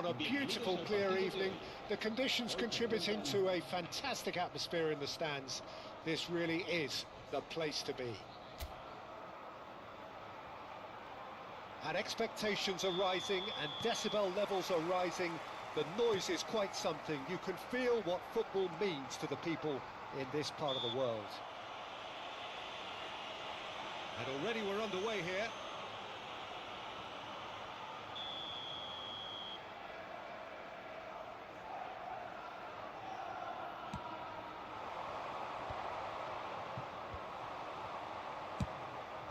a beautiful, clear evening. The conditions contributing to a fantastic atmosphere in the stands. This really is the place to be. And expectations are rising and decibel levels are rising. The noise is quite something. You can feel what football means to the people in this part of the world. And already we're underway here.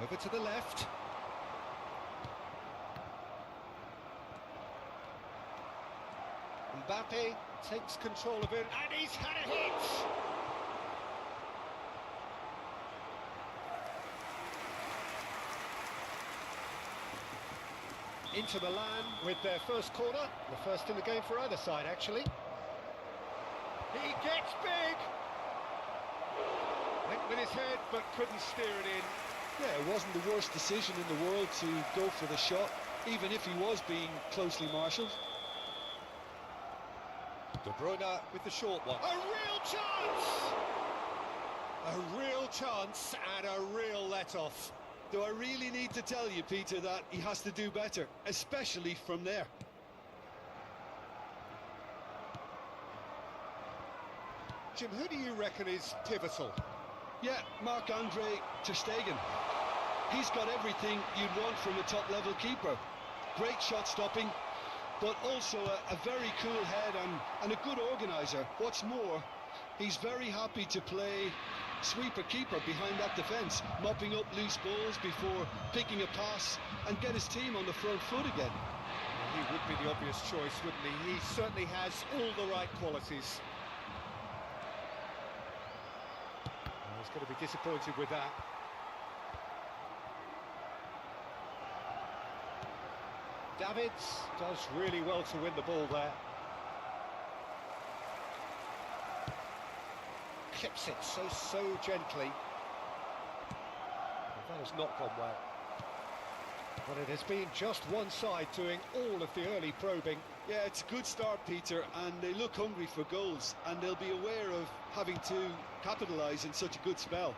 Over to the left. Mbappe takes control of it, and he's had a hit! Inter Milan with their first corner, the first in the game for either side, actually. He gets big! Went with his head, but couldn't steer it in. Yeah, it wasn't the worst decision in the world to go for the shot, even if he was being closely marshalled. De Bruyne with the short one. A real chance! A real chance and a real let-off. Do I really need to tell you, Peter, that he has to do better, especially from there? Jim, who do you reckon is pivotal? Yeah, Marc-Andre ter Stegen. He's got everything you'd want from a top-level keeper. Great shot-stopping, but also a very cool head and a good organiser. What's more, he's very happy to play sweeper-keeper behind that defence, mopping up loose balls before picking a pass and get his team on the front foot again. Well, he would be the obvious choice, wouldn't he? He certainly has all the right qualities. Well, he's going to be disappointed with that. Davids does really well to win the ball there. Clips it so gently. Well, that has not gone well. But it has been just one side doing all of the early probing. Yeah, it's a good start, Peter, and they look hungry for goals, and they'll be aware of having to capitalise in such a good spell.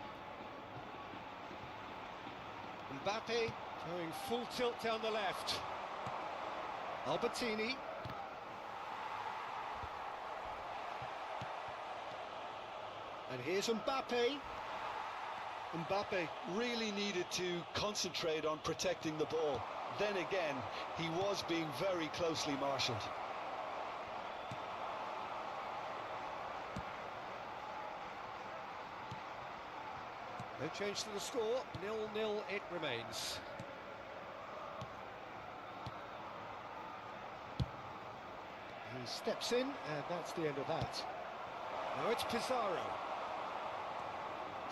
Mbappe going full tilt down the left. Albertini. And here's Mbappe. Mbappe really needed to concentrate on protecting the ball. Then again, he was being very closely marshalled. No change to the score, 0-0 it remains. He steps in, and that's the end of that. Now it's Pizarro.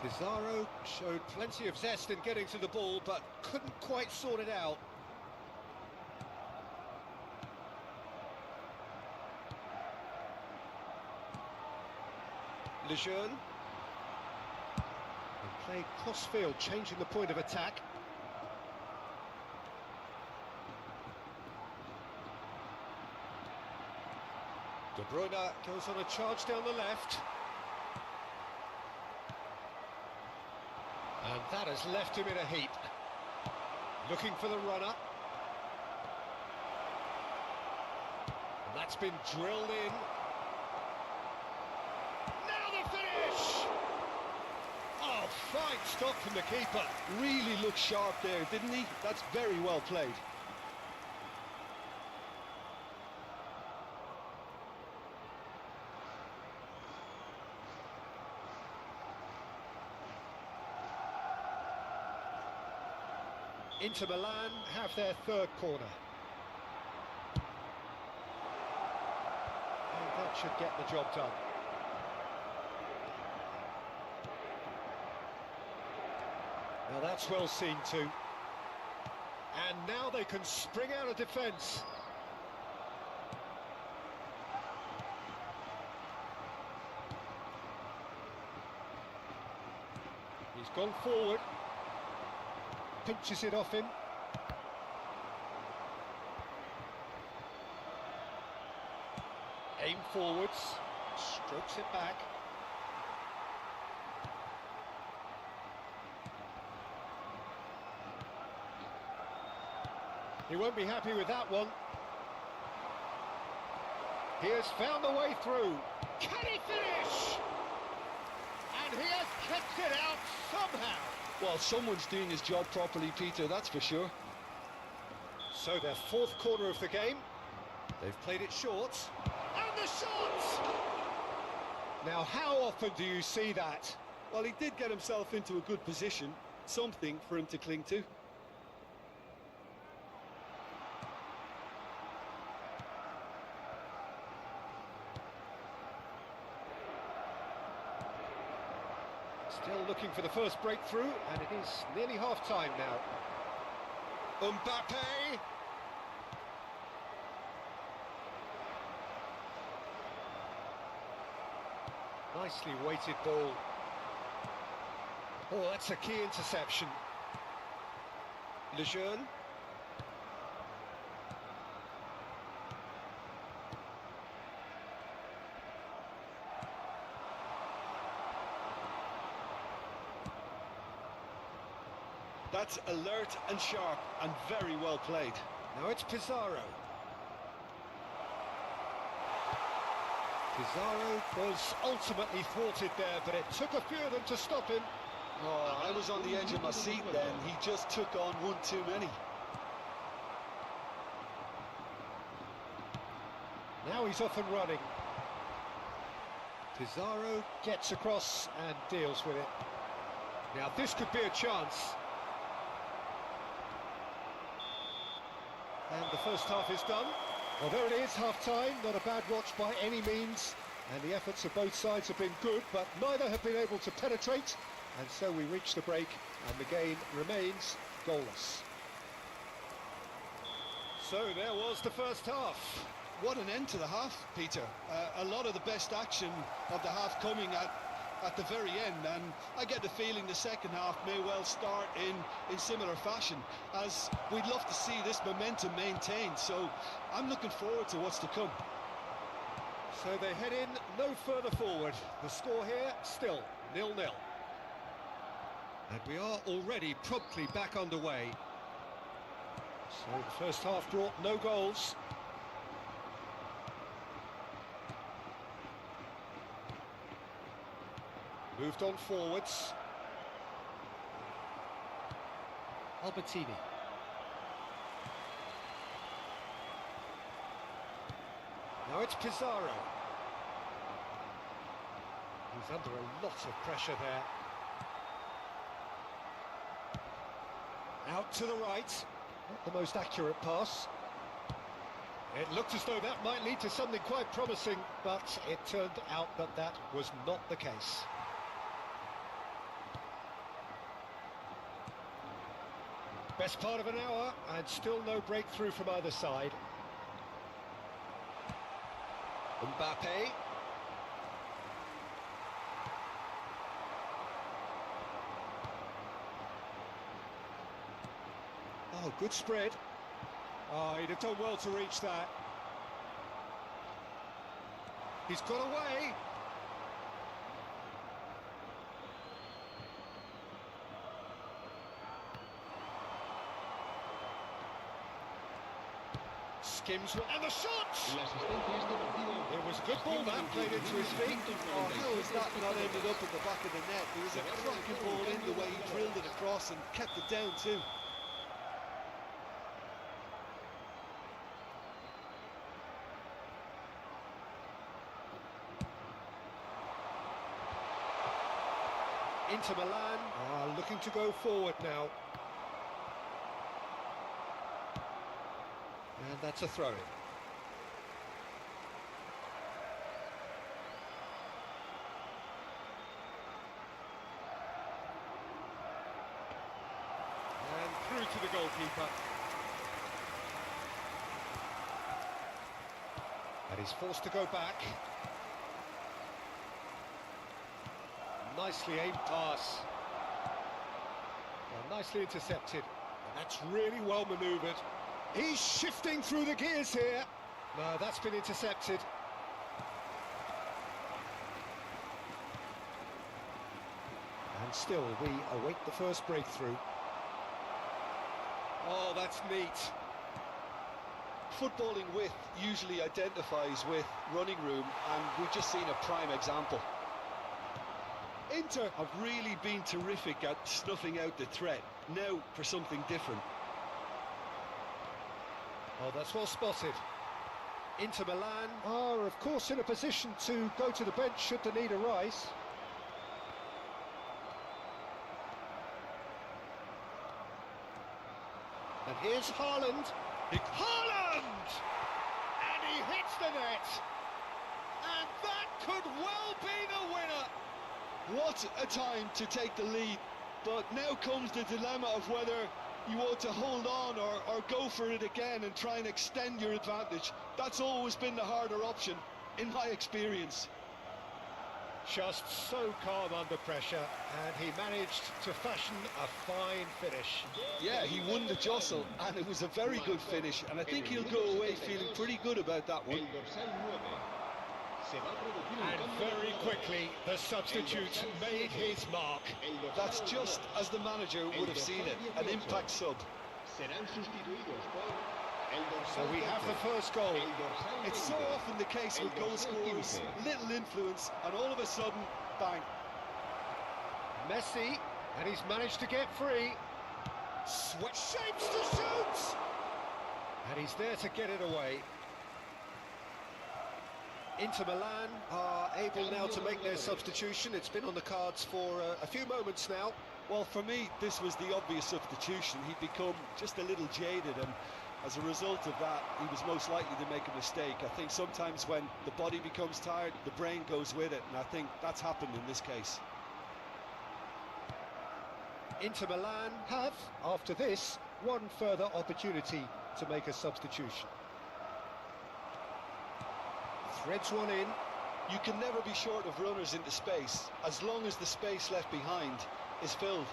Pizarro showed plenty of zest in getting to the ball, but couldn't quite sort it out. Lejeune. And played cross-field, changing the point of attack. De Bruyne goes on a charge down the left. And that has left him in a heap. Looking for the runner. And that's been drilled in. Now the finish! Oh, fine stop from the keeper. Really looked sharp there, didn't he? That's very well played. Inter Milan have their third corner. And that should get the job done. Now that's well seen too. And now they can spring out of defence. He's gone forward. Pinches it off him. forwards, strokes it back. He won't be happy with that one. He has found a way through. Can he finish? And he has kept it out somehow. Well, someone's doing his job properly, Peter, that's for sure. So their fourth corner of the game. They've played it short. And the shot! Now, how often do you see that? Well, he did get himself into a good position. Something for him to cling to. Still looking for the first breakthrough, and it is nearly half-time now. Mbappe! Nicely weighted ball. Oh, that's a key interception. Lejeune. That's alert and sharp and very well played. Now it's Pizarro. Pizarro was ultimately thwarted there, but it took a few of them to stop him. Oh, I was on the edge of my seat then. He just took on one too many. Now he's off and running. Pizarro gets across and deals with it. Now this could be a chance. And the first half is done. Well, there it is, half-time. Not a bad watch by any means. And the efforts of both sides have been good, but neither have been able to penetrate. And so we reach the break, and the game remains goalless. So there was the first half. What an end to the half, Peter. A lot of the best action of the half coming at the very end, and I get the feeling the second half may well start in similar fashion, as we'd love to see this momentum maintained, so I'm looking forward to what's to come. So they head in no further forward. The score here still 0-0. And we are already promptly back underway. So the first half brought no goals. Moved on forwards. Albertini. Now it's Pizarro. He's under a lot of pressure there. Out to the right. Not the most accurate pass. It looked as though that might lead to something quite promising, but it turned out that that was not the case. Best part of an hour, and still no breakthrough from either side. Mbappe. Oh, good spread. Oh, he'd have done well to reach that. He's got away. Skims, and the shot! It was a good ball that played into his feet. Oh, how has that not ended up in the back of the net? It was a cracking ball in the way he drilled it across and kept it down too. Inter Milan are looking to go forward now. And that's a throw-in. And through to the goalkeeper. And he's forced to go back. Nicely aimed pass. Well, nicely intercepted. And that's really well manoeuvred. He's shifting through the gears here. No, that's been intercepted. And still, we await the first breakthrough. Oh, that's neat. Footballing width usually identifies with running room, and we've just seen a prime example. Inter have really been terrific at snuffing out the threat. Now for something different. Oh, that's well spotted. Inter Milan are, of course, in a position to go to the bench should the need arise. And here's Haaland. Haaland! And he hits the net. And that could well be the winner. What a time to take the lead. But now comes the dilemma of whether you want to hold on or go for it again and try and extend your advantage. That's always been the harder option, in my experience. Just so calm under pressure, and he managed to fashion a fine finish. Yeah, he won the jostle, and it was a very good finish, and I think he'll go away feeling pretty good about that one. And very quickly, the substitute made his mark. That's just as the manager would have seen it, an impact sub. So we have the first goal. It's so often the case with goal scorers, little influence, and all of a sudden, bang. Messi, and he's managed to get free. Sweat shapes to shoot! And he's there to get it away. Inter Milan are able now to make their substitution. It's been on the cards for a few moments now. Well, for me, this was the obvious substitution. He'd become just a little jaded, and as a result of that, he was most likely to make a mistake. I think sometimes when the body becomes tired, the brain goes with it, and I think that's happened in this case. Inter Milan have, after this, one further opportunity to make a substitution. Threads one in. You can never be short of runners into space, as long as the space left behind is filled.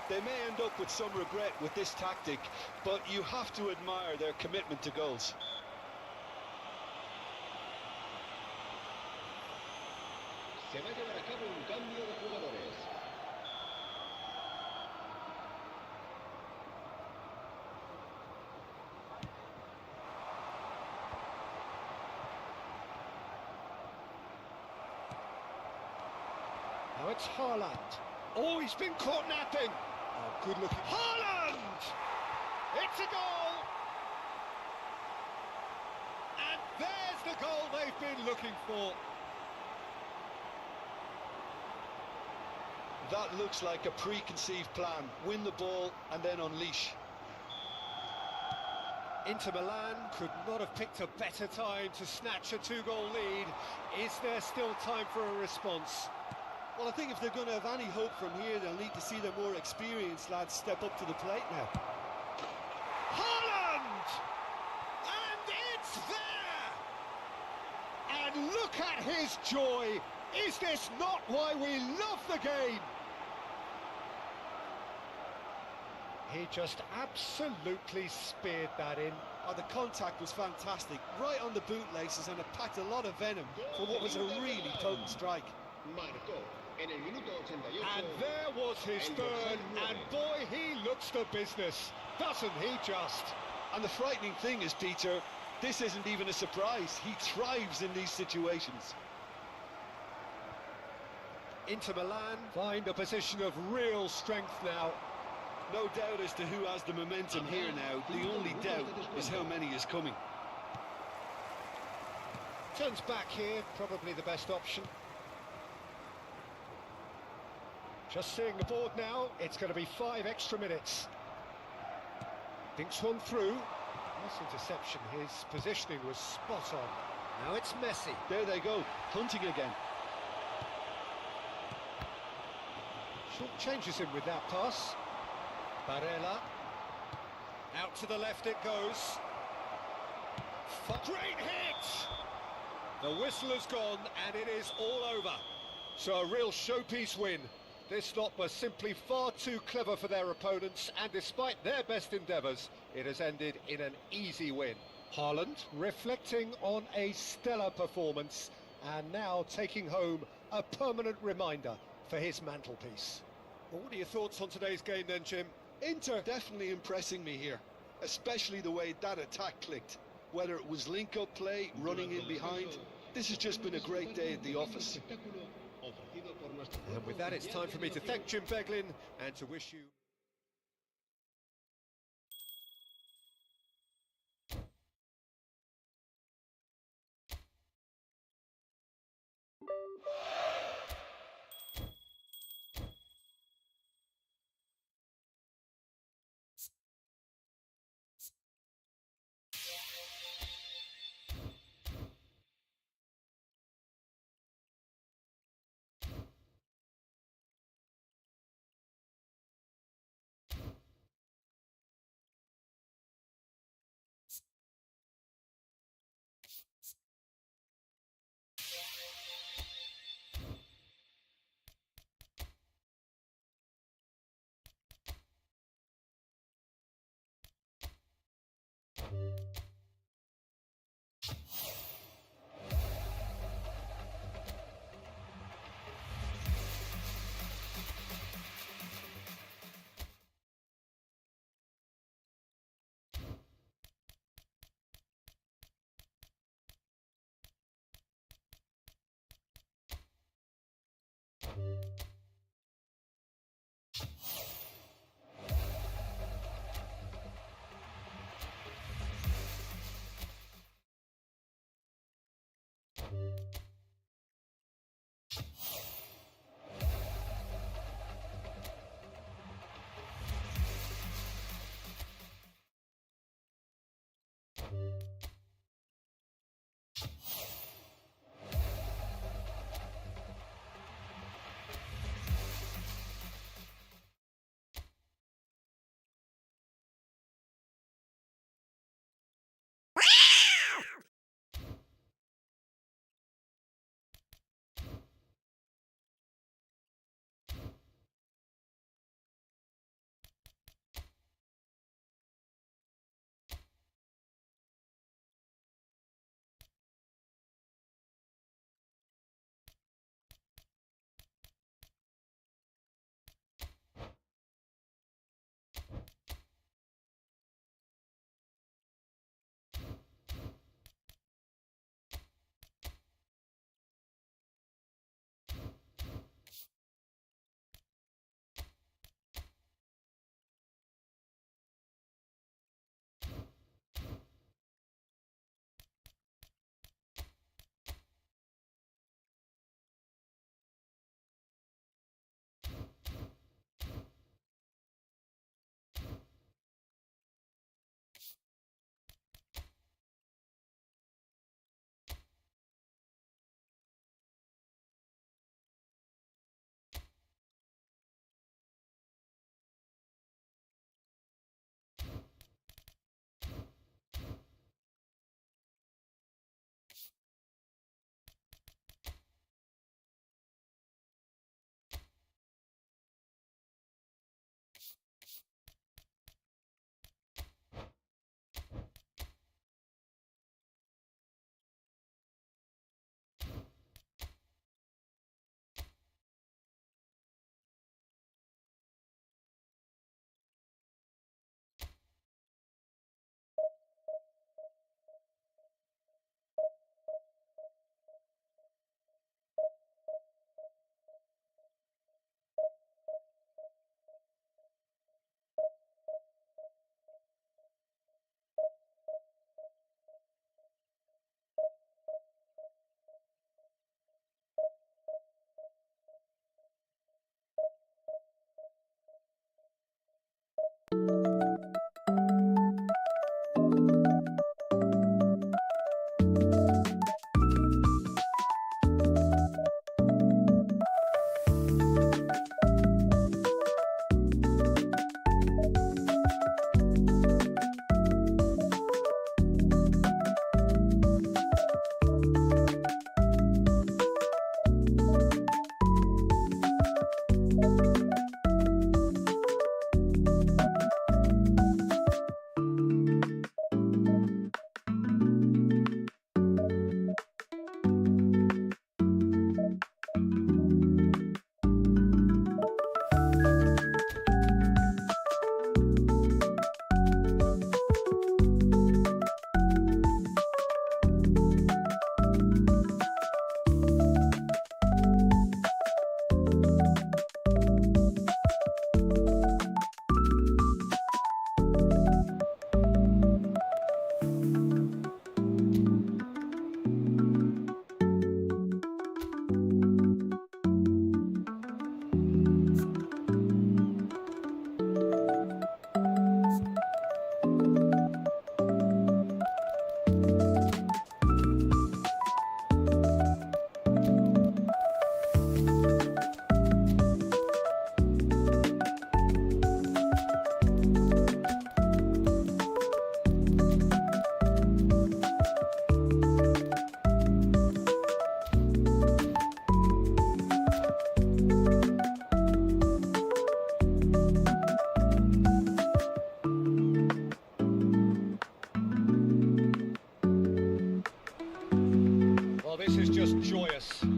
They may end up with some regret with this tactic, but you have to admire their commitment to goals. Now it's Haaland. Oh, he's been caught napping. Oh, good looking. Haaland! It's a goal! And there's the goal they've been looking for. That looks like a preconceived plan. Win the ball and then unleash. Inter Milan could not have picked a better time to snatch a two-goal lead. Is there still time for a response? Well, I think if they're going to have any hope from here, they'll need to see their more experienced lads step up to the plate now. Haaland! And it's there! And look at his joy! Is this not why we love the game? He just absolutely speared that in. Oh, the contact was fantastic, right on the bootlaces, and it packed a lot of venom for what was a really potent strike. And there was his third, and boy, he looks the business, doesn't he just? And the frightening thing is, Peter, this isn't even a surprise. He thrives in these situations. Inter Milan find a position of real strength now. No doubt as to who has the momentum here now. The only doubt is how many is coming. Turns back here, probably the best option. Just seeing the board now, it's going to be 5 extra minutes. Dinks one through. Nice interception, his positioning was spot on. Now it's Messi. There they go, hunting again. Short changes him with that pass. Barella. Out to the left it goes. Great hit! The whistle has gone and it is all over. So a real showpiece win. This lot was simply far too clever for their opponents, and despite their best endeavours, it has ended in an easy win. Haaland reflecting on a stellar performance. and now taking home a permanent reminder for his mantelpiece. Well, what are your thoughts on today's game then, Jim? Inter definitely impressing me here, especially the way that attack clicked. Whether it was link-up play, running in behind, this has just been a great day at the office. And with that, it's time for me to thank Jim Beglin and to wish you...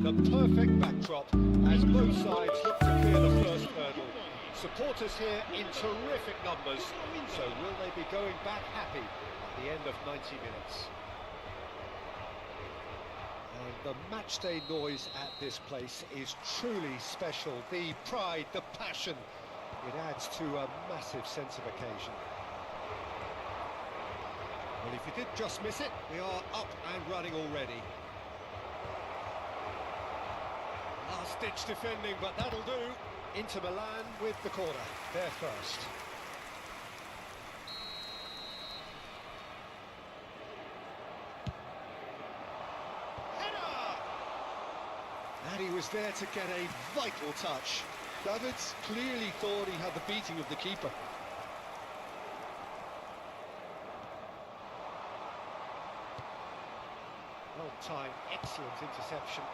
The perfect backdrop as both sides look to clear the first hurdle. Supporters here in terrific numbers, so will they be going back happy at the end of 90 minutes? And the matchday noise at this place is truly special. The pride, the passion, it adds to a massive sense of occasion. Well, if you did just miss it, we are up and running already. Last-ditch defending, but that'll do. Inter Milan with the corner, they're first. Header! And he was there to get a vital touch. Davids clearly thought he had the beating of the keeper. Well-timed, excellent interception.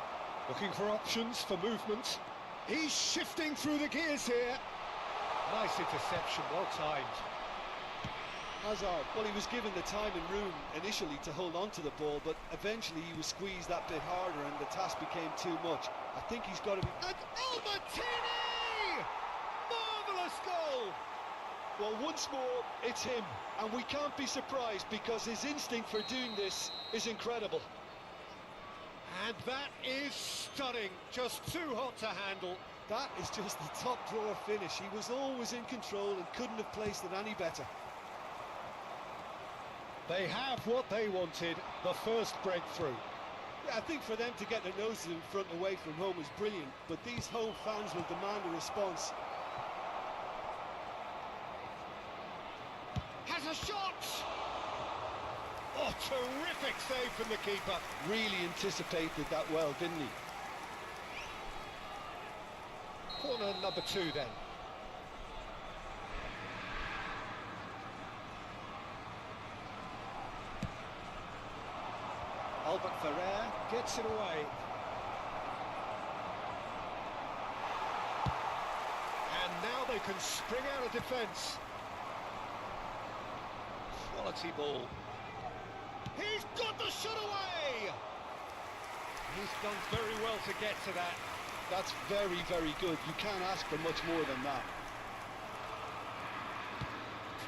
Looking for options for movement. He's shifting through the gears here. Nice interception, well-timed. Hazard, well, he was given the time and room initially to hold on to the ball, but eventually he was squeezed that bit harder and the task became too much. I think he's got to be... And Albertini! Marvellous goal! Well, once more, it's him, and we can't be surprised because his instinct for doing this is incredible. And that is stunning, just too hot to handle. That is just the top drawer finish. He was always in control and couldn't have placed it any better. They have what they wanted, the first breakthrough. Yeah, I think for them to get their noses in front away from home is brilliant, but these home fans will demand a response. Has a shot! Oh, terrific save from the keeper. Really anticipated that well, didn't he? Corner number 2 then. Albert Ferrer gets it away. And now they can spring out of defence. Quality ball. He's got the shot away! He's done very well to get to that. That's very, very good. You can't ask for much more than that.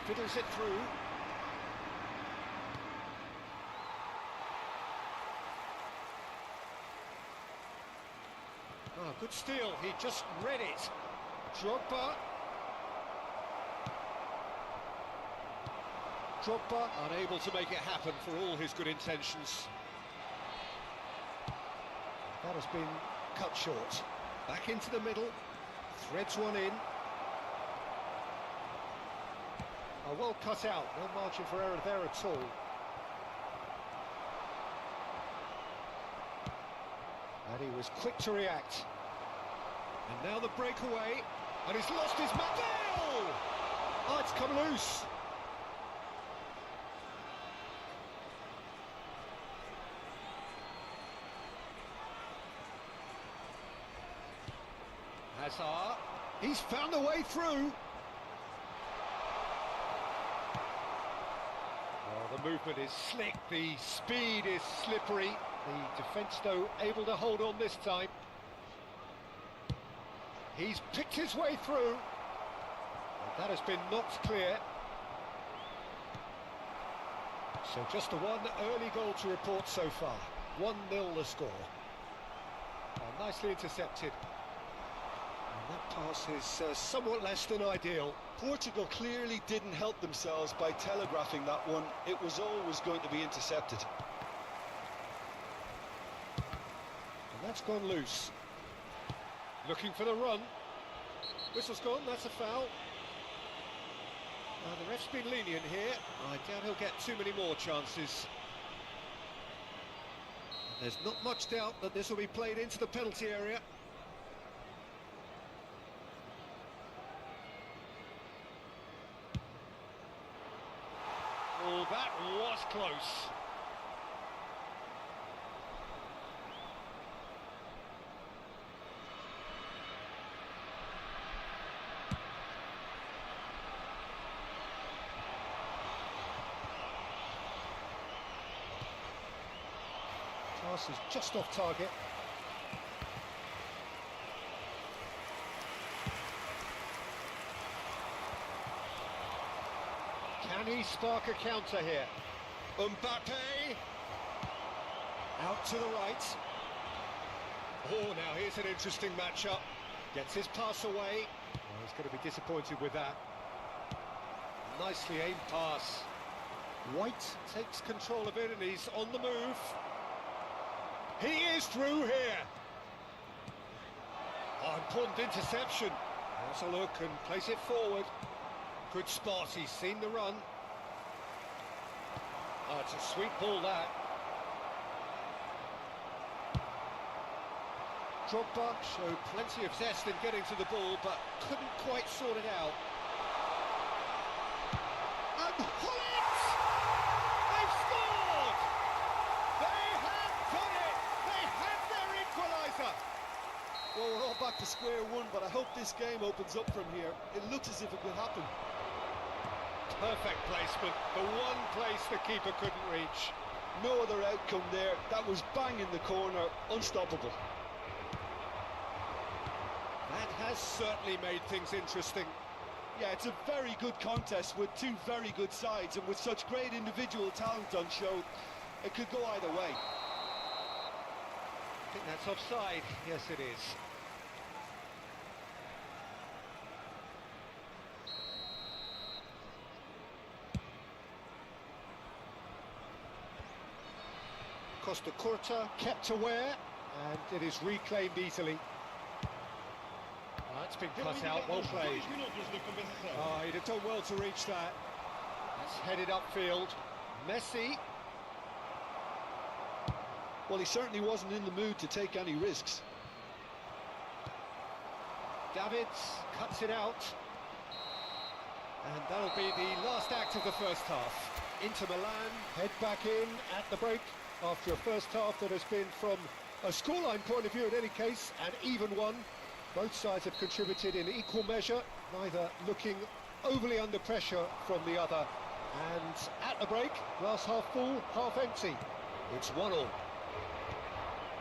Fiddles it through. Oh, good steal. He just read it. Drogba. Drogba unable to make it happen for all his good intentions. That has been cut short. Back into the middle. Threads one in. Oh, well cut out. No margin for error there at all. And he was quick to react. And now the breakaway. And he's lost his man. Oh, it's come loose. Hazard. He's found a way through. Oh, the movement is slick. The speed is slippery. The defence, though, able to hold on this time. He's picked his way through. And that has been knocked clear. So just the one early goal to report so far. 1-0 the score. Oh, nicely intercepted. And that pass is somewhat less than ideal. Portugal clearly didn't help themselves by telegraphing that one. It was always going to be intercepted. And that's gone loose. Looking for the run. Whistle's gone, that's a foul. Now the ref's been lenient here. I doubt he'll get too many more chances. And there's not much doubt that this will be played into the penalty area. Oh, that was close. Pass is just off target. he spark a counter here? Mbappe! Out to the right. Oh, now here's an interesting matchup. Gets his pass away. Oh, he's going to be disappointed with that. Nicely aimed pass. White takes control of it and he's on the move. He is through here. Oh, important interception. Has a look and plays it forward. Good spot, he's seen the run. Oh, it's a sweet ball, that. Drogba showed plenty of zest in getting to the ball, but couldn't quite sort it out. And Holland! They've scored! They have done it! They have their equaliser! Well, we're all back to square one, but I hope this game opens up from here. It looks as if it could happen. Perfect placement, the one place the keeper couldn't reach. No other outcome there. That was bang in the corner, unstoppable. That has certainly made things interesting. Yeah, it's a very good contest with two very good sides, and with such great individual talent on show, it could go either way. I think that's offside. Yes, it is. Costa Curta kept aware, and it is reclaimed easily. It's been cut out, well played. Oh, he'd have done well to reach that. That's headed upfield. Messi. Well, he certainly wasn't in the mood to take any risks. Davids cuts it out. And that'll be the last act of the first half. Inter Milan head back in at the break after a first half that has been, from a scoreline point of view in any case, an even one. Both sides have contributed in equal measure, neither looking overly under pressure from the other. And at the break, glass half full, half empty. It's 1-1.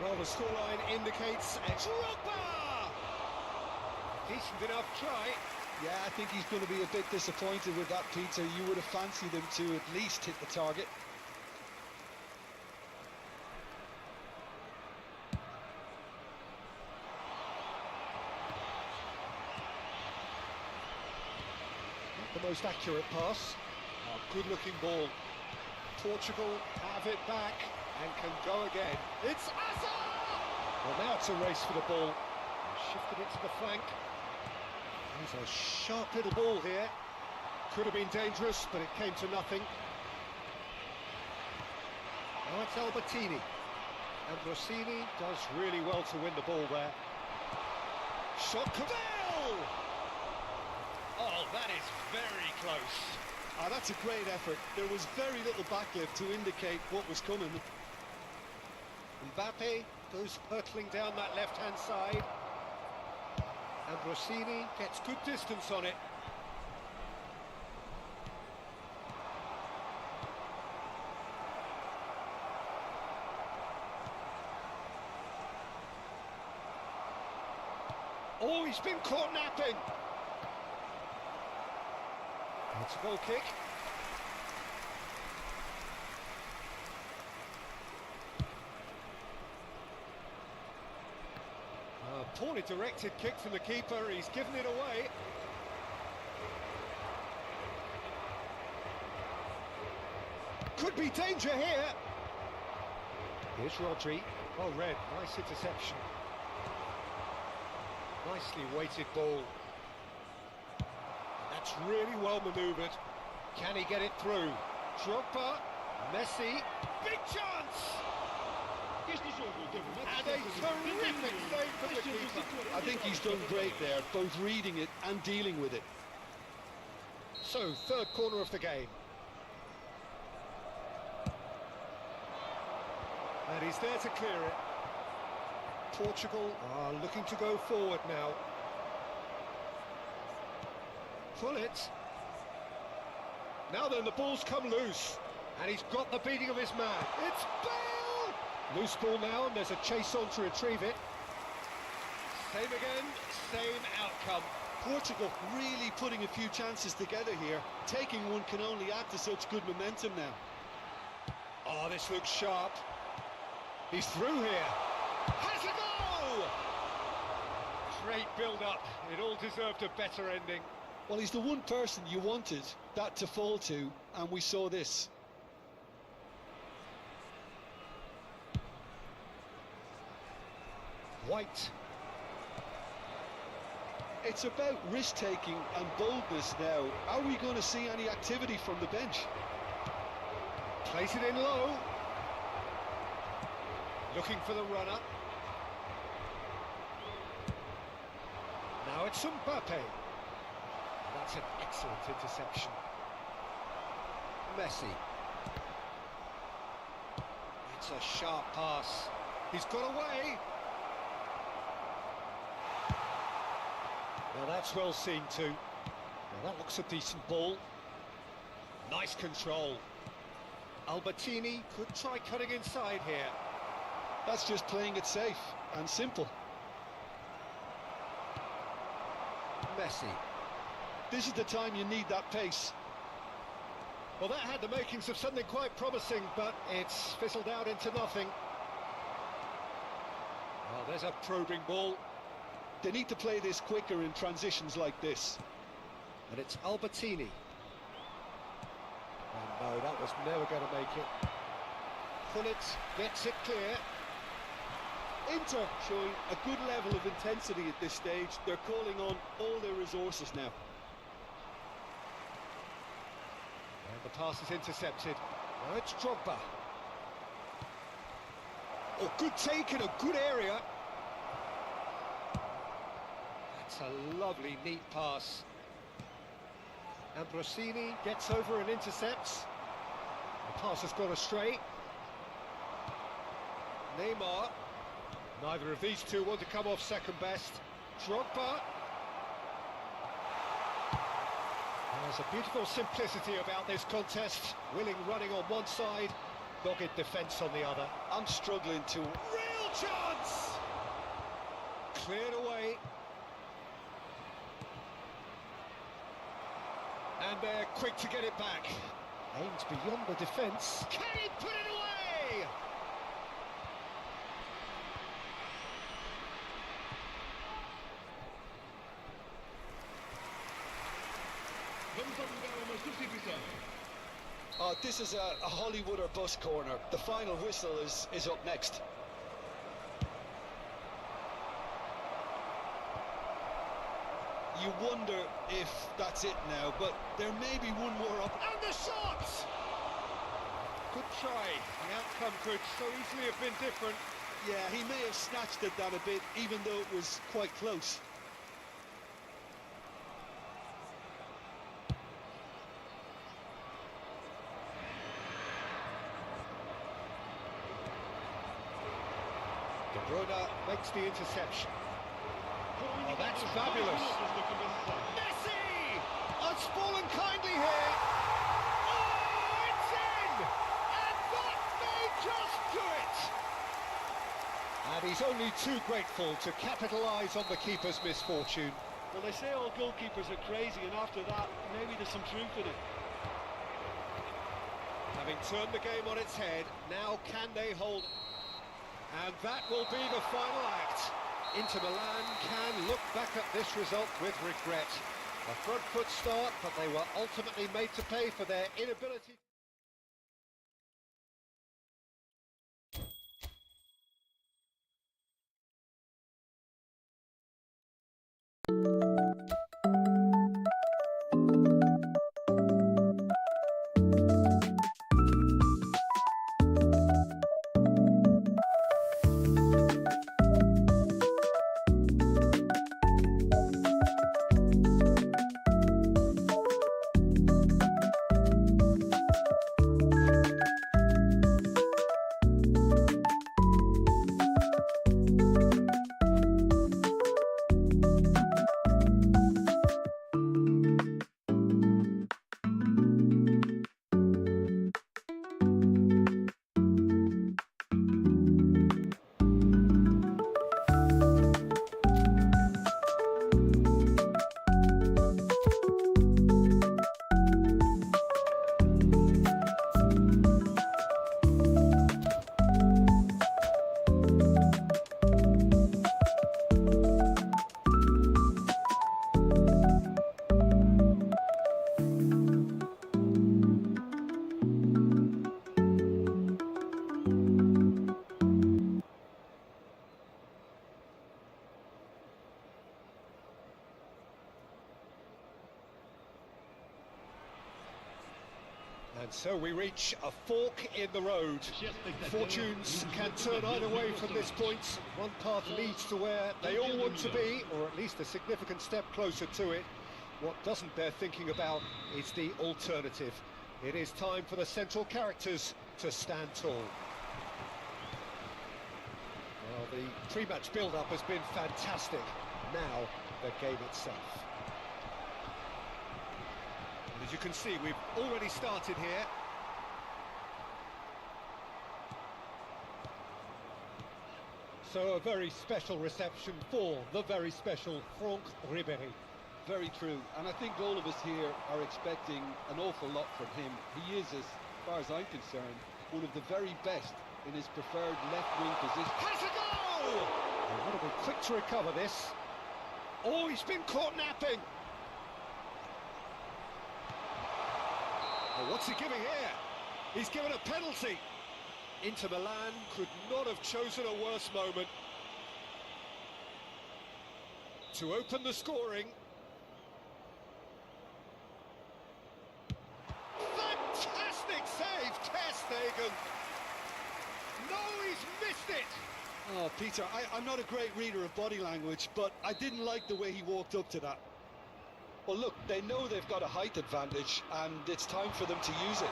Well, the scoreline indicates Drogba! Decent enough try. Yeah, I think he's going to be a bit disappointed with that, Peter. You would have fancied him to at least hit the target. The most accurate pass. Oh, good-looking ball. Portugal have it back and can go again. It's Hazard! Well, now it's a race for the ball. Shifted it to the flank. There's a sharp little ball here. Could have been dangerous, but it came to nothing. Now it's Albertini. And Rossini does really well to win the ball there. Shot Cabell! Oh, that is very close. Ah, that's a great effort. There was very little backlift to indicate what was coming. Mbappe goes hurtling down that left-hand side. And Rossini gets good distance on it. Oh, he's been caught napping. It's a goal kick. Poorly directed kick from the keeper, he's given it away. Could be danger here. Here's Rodri. Well read, nice interception. Nicely weighted ball. That's really well manoeuvred. Can he get it through? Drogba, Messi, big chance! And a terrific save from the keeper. I think he's done great there, both reading it and dealing with it. So, third corner of the game. And he's there to clear it. Portugal are looking to go forward now. Pull it. Now then, the ball's come loose. And he's got the beating of his man. It's Bale! Loose ball now, and there's a chase on to retrieve it. Same again, same outcome. Portugal really putting a few chances together here. Taking one can only add to such good momentum now. Oh, this looks sharp. He's through here. Has a go! Great build-up. It all deserved a better ending. Well, he's the one person you wanted that to fall to, and we saw this. White. It's about risk-taking and boldness now. Are we going to see any activity from the bench? Plays it in low. Looking for the runner. Now it's Mbappe. That's an excellent interception. Messi. It's a sharp pass. He's got away. Now that's well seen too. Now that looks a decent ball. Nice control. Albertini could try cutting inside here. That's just playing it safe and simple. Messi. This is the time you need that pace. Well, that had the makings of something quite promising, but it's fizzled out into nothing. Well, there's a probing ball. They need to play this quicker in transitions like this. And it's Albertini. And no, that was never going to make it. Pullet gets it clear. Inter showing a good level of intensity at this stage. They're calling on all their resources now. And the pass is intercepted. Now it's Drogba. Oh, good take in a good area. That's a lovely, neat pass. Ambrosini gets over and intercepts. The pass has gone astray. Neymar. Neither of these two want to come off second best. Drogba. There's a beautiful simplicity about this contest. Willing running on one side, dogged defence on the other. I'm struggling to... Real chance! Cleared away. And they're quick to get it back. Aims beyond the defence. Can he put it away? Oh, this is a Hollywood or bus corner. The final whistle is up next. You wonder if that's it now, but there may be one more up. And the shot! Good try. The outcome could so easily have been different. Yeah, he may have snatched at that a bit, even though it was quite close. De Bruyne makes the interception. Oh, that's fabulous. Messi! It's fallen kindly here. Oh, it's in! And that may just do it! And he's only too grateful to capitalise on the keeper's misfortune. Well, they say all goalkeepers are crazy, and after that, maybe there's some truth in it. Having turned the game on its head, now can they hold... And that will be the final act. Inter Milan can look back at this result with regret. A front foot start, but they were ultimately made to pay for their inability... And so we reach a fork in the road. Fortunes can turn either way from this point. One path leads to where they all want to be, or at least a significant step closer to it. What doesn't bear thinking about is the alternative. It is time for the central characters to stand tall. Well, the pre-match build-up has been fantastic. Now, the game itself. As you can see, we've already started here. So a very special reception for the very special Franck Ribéry. Very true, and I think all of us here are expecting an awful lot from him. He is, as far as I'm concerned, one of the very best in his preferred left-wing position. Has a goal! Oh, what a bit quick to recover this. Oh, he's been caught napping. Oh, what's he giving here? He's given a penalty. Inter Milan could not have chosen a worse moment to open the scoring. Fantastic save, Ter Stegen. No, he's missed it. Oh, Peter, I'm not a great reader of body language, but I didn't like the way he walked up to that. Well, look, they know they've got a height advantage, and it's time for them to use it.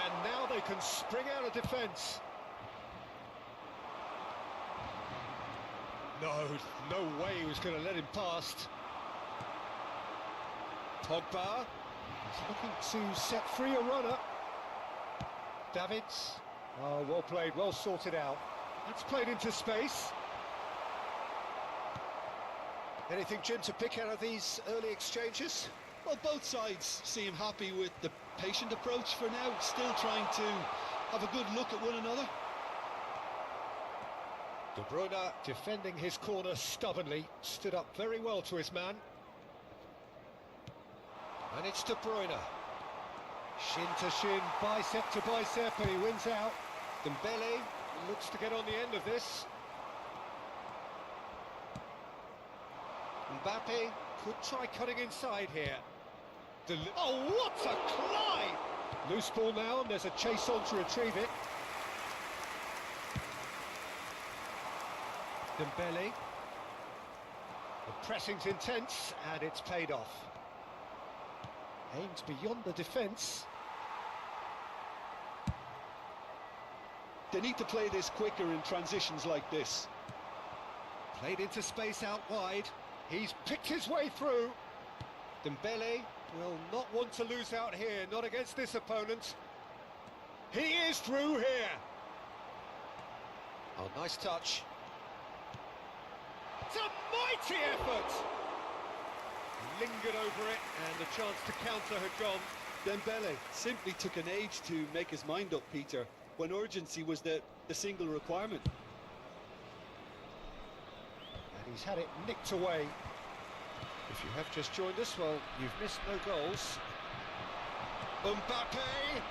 And now they can spring out of defence. No way he was going to let him past. Pogba is looking to set free a runner. Davids. Oh, well played, well sorted out. That's played into space. Anything, Jim, to pick out of these early exchanges? Well, both sides seem happy with the patient approach for now, still trying to have a good look at one another. De Bruyne defending his corner stubbornly, stood up very well to his man. And it's De Bruyne. Shin to shin, bicep to bicep, and he wins out. Dembele looks to get on the end of this. Mbappe could try cutting inside here. Oh, what a climb! Loose ball now, and there's a chase on to retrieve it. Dembele. The pressing's intense, and it's paid off. Aims beyond the defence. They need to play this quicker in transitions like this. Played into space out wide. He's picked his way through. Dembele will not want to lose out here, not against this opponent. He is through here. Oh, nice touch. It's a mighty effort. Lingered over it, and the chance to counter had gone. Dembele simply took an age to make his mind up, Peter, when urgency was the single requirement. And he's had it nicked away. If you have just joined us, well, you've missed no goals. Mbappe!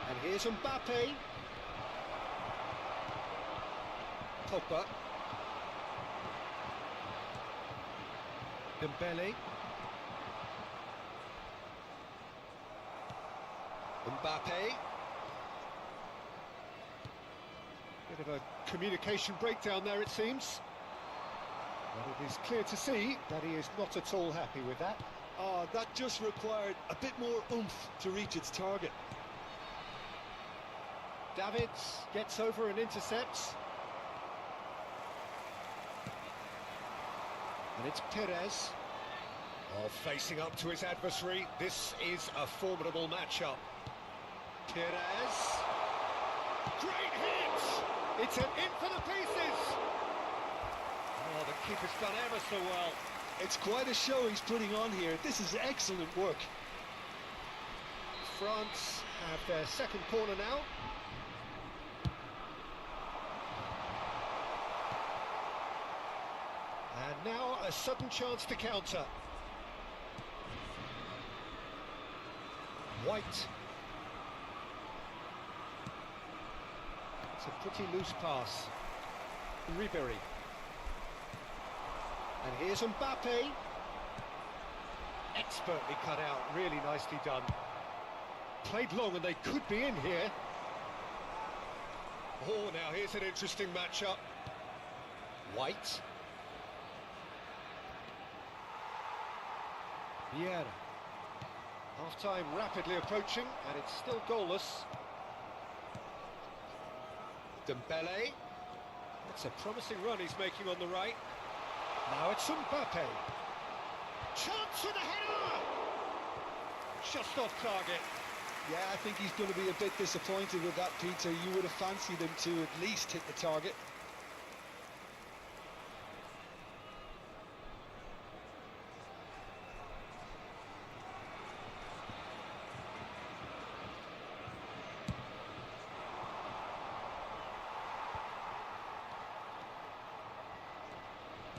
And here's Mbappe. Pogba. Dembele. Mbappe. Bit of a communication breakdown there, it seems. But it is clear to see that he is not at all happy with that. Oh, that just required a bit more oomph to reach its target. Davids gets over and intercepts. And it's Perez. Oh, facing up to his adversary. This is a formidable matchup. Perez. Great hit! It's an in for the pieces! Oh, the keeper's done ever so well. It's quite a show he's putting on here. This is excellent work. France have their second corner now. And now a sudden chance to counter. White. It's a pretty loose pass. Ribéry. And here's Mbappe. Expertly cut out, really nicely done. Played long and they could be in here. Oh, now here's an interesting matchup. White. Vieira. Half-time rapidly approaching, and it's still goalless. Dembele. That's a promising run he's making on the right. Now it's Mbappe. Chance with a header! Just off target. Yeah, I think he's going to be a bit disappointed with that, Peter. You would have fancied him to at least hit the target.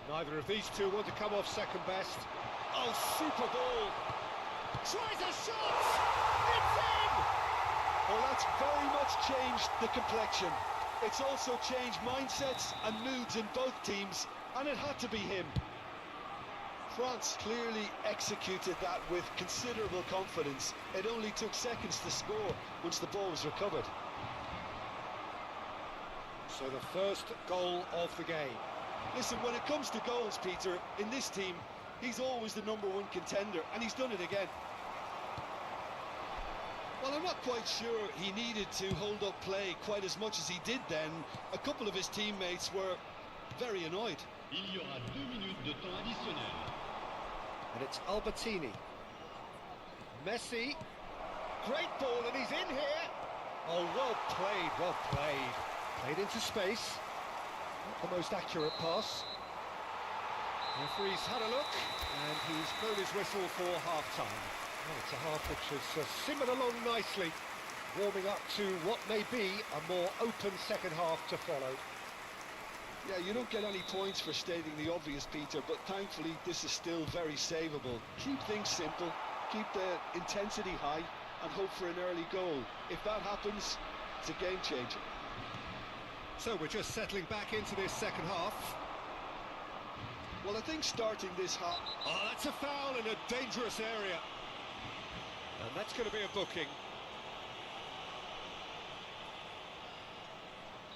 Neither of these two want to come off second best. Oh, super ball! Tries a shot! It's in! Well, that's very much changed the complexion. It's also changed mindsets and moods in both teams, and it had to be him. France clearly executed that with considerable confidence. It only took seconds to score once the ball was recovered. So the first goal of the game. Listen, when it comes to goals, Peter, in this team, he's always the #1 contender, and he's done it again. Well, I'm not quite sure he needed to hold up play quite as much as he did then. A couple of his teammates were very annoyed. Il y aura 2 minutes de temps additionnel. And it's Albertini. Messi. Great ball, and he's in here. Oh, well played, well played. Played into space. Not the most accurate pass. Referee's had a look, and he's blown his whistle for half-time. Well, it's a half which has simmered along nicely, warming up to what may be a more open second half to follow. Yeah, you don't get any points for stating the obvious, Peter, but thankfully this is still very savable. Keep things simple, keep the intensity high, and hope for an early goal. If that happens, it's a game changer. So we're just settling back into this second half. Well, I think starting this half... Oh, that's a foul in a dangerous area. And that's going to be a booking.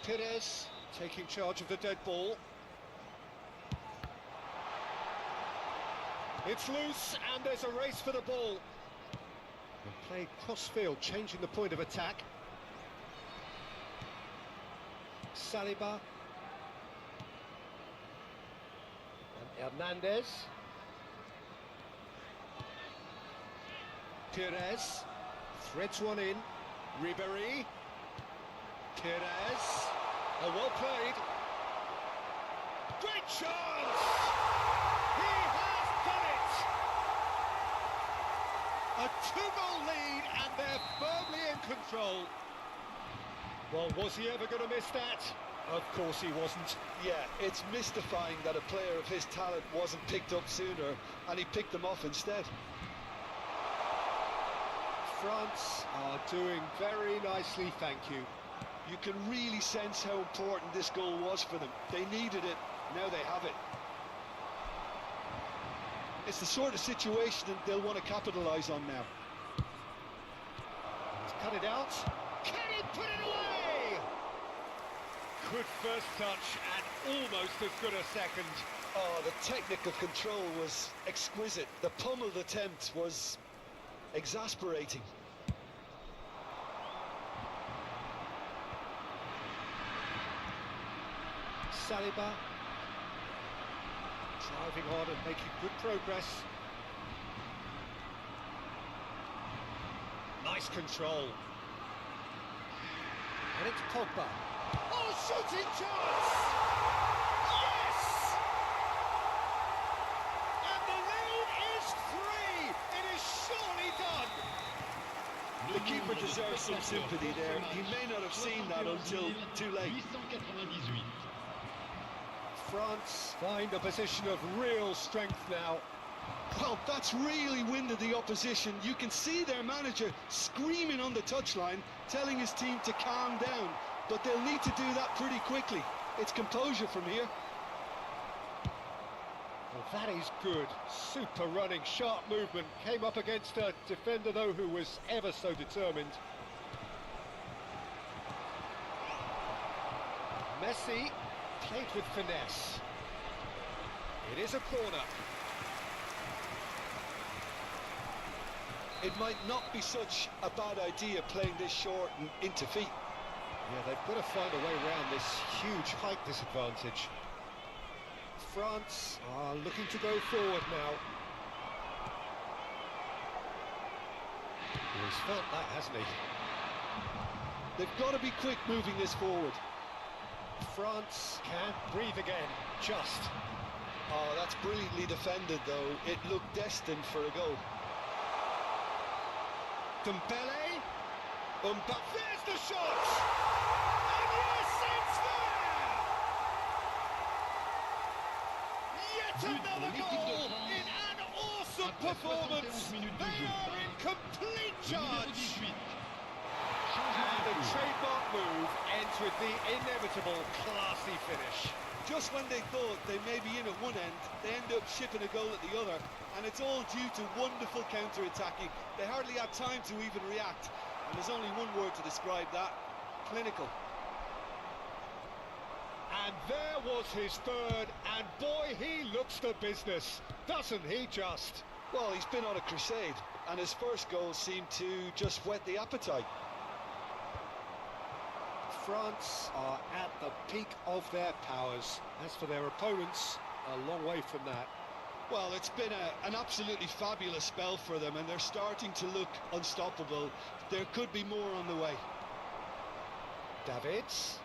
Pires taking charge of the dead ball. It's loose, and there's a race for the ball. And played cross-field, changing the point of attack. Saliba. And Hernandez. Pires. Threads one in. Ribéry. Pires. Oh, well played. Great chance! He has done it! A two-goal lead, and they're firmly in control. Well, was he ever going to miss that? Of course he wasn't. Yeah, it's mystifying that a player of his talent wasn't picked up sooner, and he picked them off instead. France are doing very nicely, thank you. You can really sense how important this goal was for them. They needed it, now they have it. It's the sort of situation that they'll want to capitalise on now. He's cut it out. Can he put it away? Good first touch and almost as good a second. Oh, the technical control was exquisite. The pummeled attempt was exasperating. Saliba driving on and making good progress. Nice control. And it's Pogba. Oh, shooting chance! Yes! And the lead is 3! It is surely done! The keeper deserves some sympathy there. He may not have seen that until too late. France find a position of real strength now. Well, that's really winded the opposition. You can see their manager screaming on the touchline, telling his team to calm down. But they'll need to do that pretty quickly. It's composure from here. Well, That is good. Super running, sharp movement. Came up against a defender, though, who was ever so determined. Messi played with finesse. It is a corner. It might not be such a bad idea playing this short and into feet. Yeah, they've got to find a way around this huge height disadvantage. France are looking to go forward now. He's felt that, hasn't he? They've got to be quick moving this forward. France can't breathe again, just. Oh, that's brilliantly defended, though. It looked destined for a goal. Dembele, Mbappe, there's the shot! And yes, it's there! Yet another goal in an awesome performance! They are in complete charge! And the trademark move ends with the inevitable classy finish. Just when they thought they may be in at one end, they end up shipping a goal at the other, and it's all due to wonderful counter-attacking. They hardly had time to even react, and there's only one word to describe that: clinical. And there was his third, and boy, he looks the business, doesn't he just? Well, he's been on a crusade, and his first goal seemed to just whet the appetite. France are at the peak of their powers. As for their opponents, a long way from that. Well, it's been an absolutely fabulous spell for them, and they're starting to look unstoppable. There could be more on the way. Davids,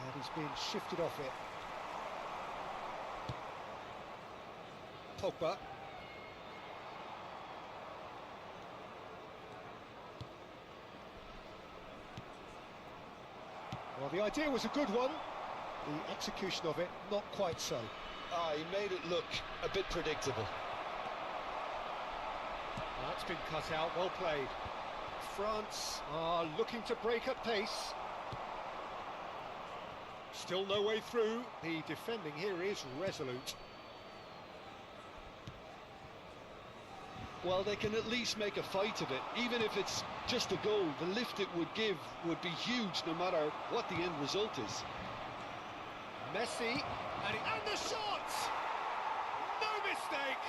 and he's being shifted off it. Pogba. Well, the idea was a good one. The execution of it, not quite so. He made it look a bit predictable. That's been cut out, well played. France are looking to break at pace. Still no way through. The defending here is resolute. Well, they can at least make a fight of it. Even if it's just a goal, the lift it would give would be huge no matter what the end result is. Messi, and the shot! No mistake!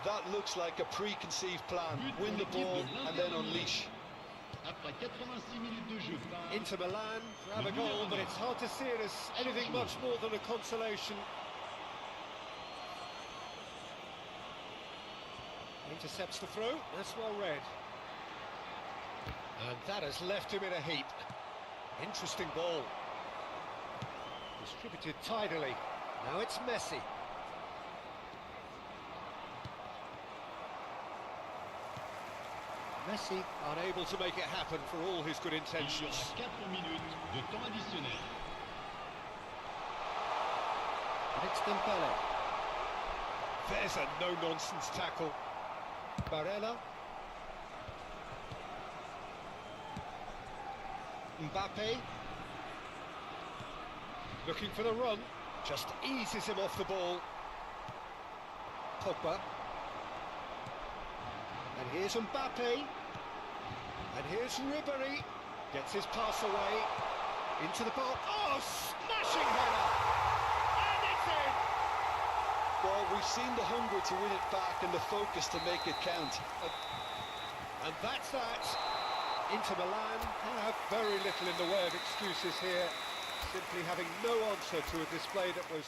That looks like a preconceived plan. Win the ball and then unleash. Inter Milan grab a goal, but it's hard to see it as anything much more than a consolation. Intercepts the throw, that's well read. And that has left him in a heap. Interesting ball. Distributed tidily. Now it's Messi. Messi unable to make it happen for all his good intentions. 4 minutes de temps additionnel. And it's Dembele. There's a no-nonsense tackle. Barella. Mbappe. Looking for the run. Just eases him off the ball. Pogba. And here's Mbappe. And here's Ribery. Gets his pass away. Into the box. Oh, smashing header! And it's in! Well, we've seen the hunger to win it back and the focus to make it count. And that's that. Inter Milan have very little in the way of excuses here. Simply having no answer to a display that was...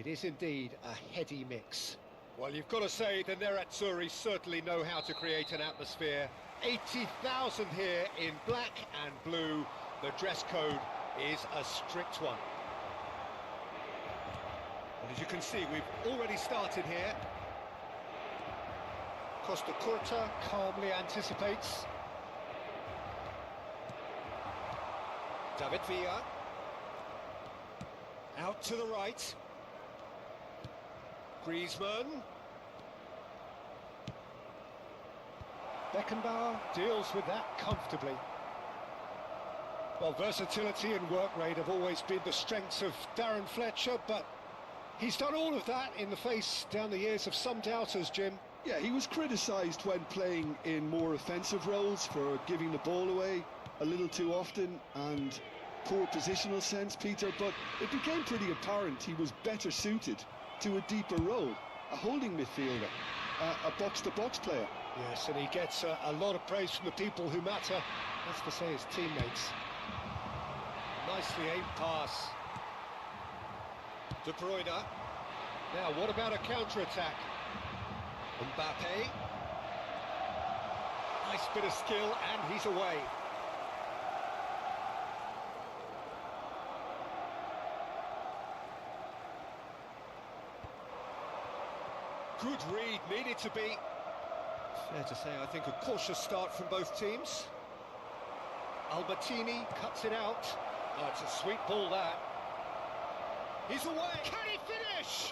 It is indeed a heady mix. Well, you've got to say the Nerazzurri certainly know how to create an atmosphere. 80,000 here in black and blue. The dress code is a strict one. And as you can see, we've already started here. Costa Curta calmly anticipates. David Villa. Out to the right. Griezmann. Beckenbauer deals with that comfortably. Well, versatility and work rate have always been the strengths of Darren Fletcher, but he's done all of that in the face, down the years, of some doubters, Jim. Yeah, he was criticised when playing in more offensive roles for giving the ball away a little too often and poor positional sense, Peter, but it became pretty apparent he was better suited to a deeper role, a holding midfielder, a box-to-box player. Yes, and he gets a lot of praise from the people who matter, that's to say his teammates. Nicely aimed pass. De Bruyne. Now, what about a counter-attack? Mbappe. Nice bit of skill, and he's away. Good read, needed to be. Fair to say, I think, a cautious start from both teams. Albertini cuts it out. Oh, it's a sweet ball, that. He's away. Can he finish?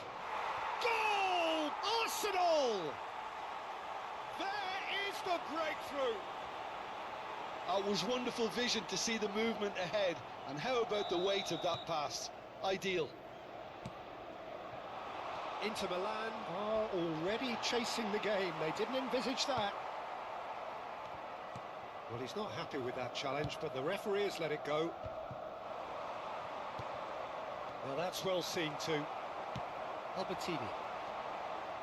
Goal! Arsenal! There is the breakthrough. It was wonderful vision to see the movement ahead, and how about the weight of that pass? Ideal. Inter Milan are already chasing the game. They didn't envisage that. Well, he's not happy with that challenge, but the referee has let it go. Well, that's well seen too. Albertini.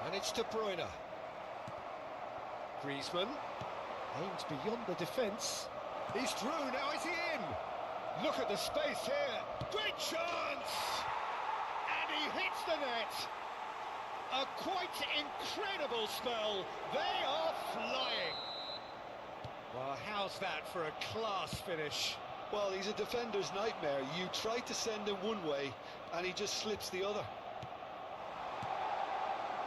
And it's De Bruyne. Griezmann. Aimed beyond the defence. He's through, now is he in? Look at the space here. Great chance! And he hits the net. A quite incredible spell. They are flying. Well, how's that for a class finish? Well, he's a defender's nightmare. You try to send him one way, and he just slips the other.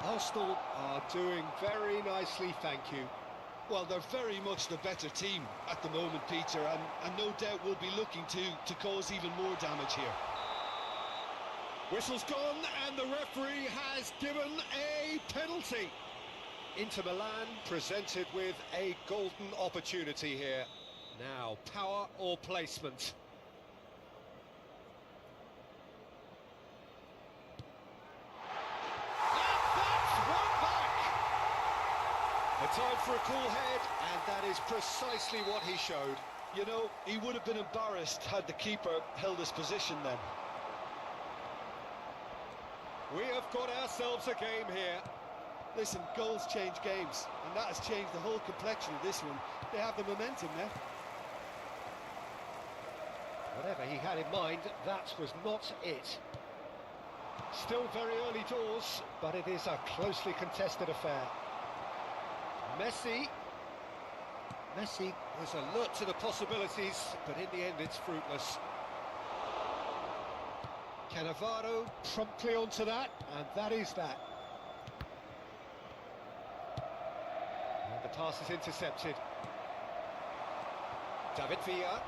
Arsenal are doing very nicely, thank you. Well, they're very much the better team at the moment, Peter, and no doubt will be looking to cause even more damage here. Whistle's gone, and the referee has given a penalty. Inter Milan presented with a golden opportunity here. Now, power or placement? And that's one back! A time for a cool head, and that is precisely what he showed. You know, he would have been embarrassed had the keeper held his position then. We have got ourselves a game here. Listen, goals change games, and that has changed the whole complexion of this one. They have the momentum now. Whatever he had in mind, that was not it. Still very early doors, but it is a closely contested affair. Messi is alert to the possibilities, but in the end it's fruitless. Cannavaro promptly onto that, and that is that. And the pass is intercepted. David Villa.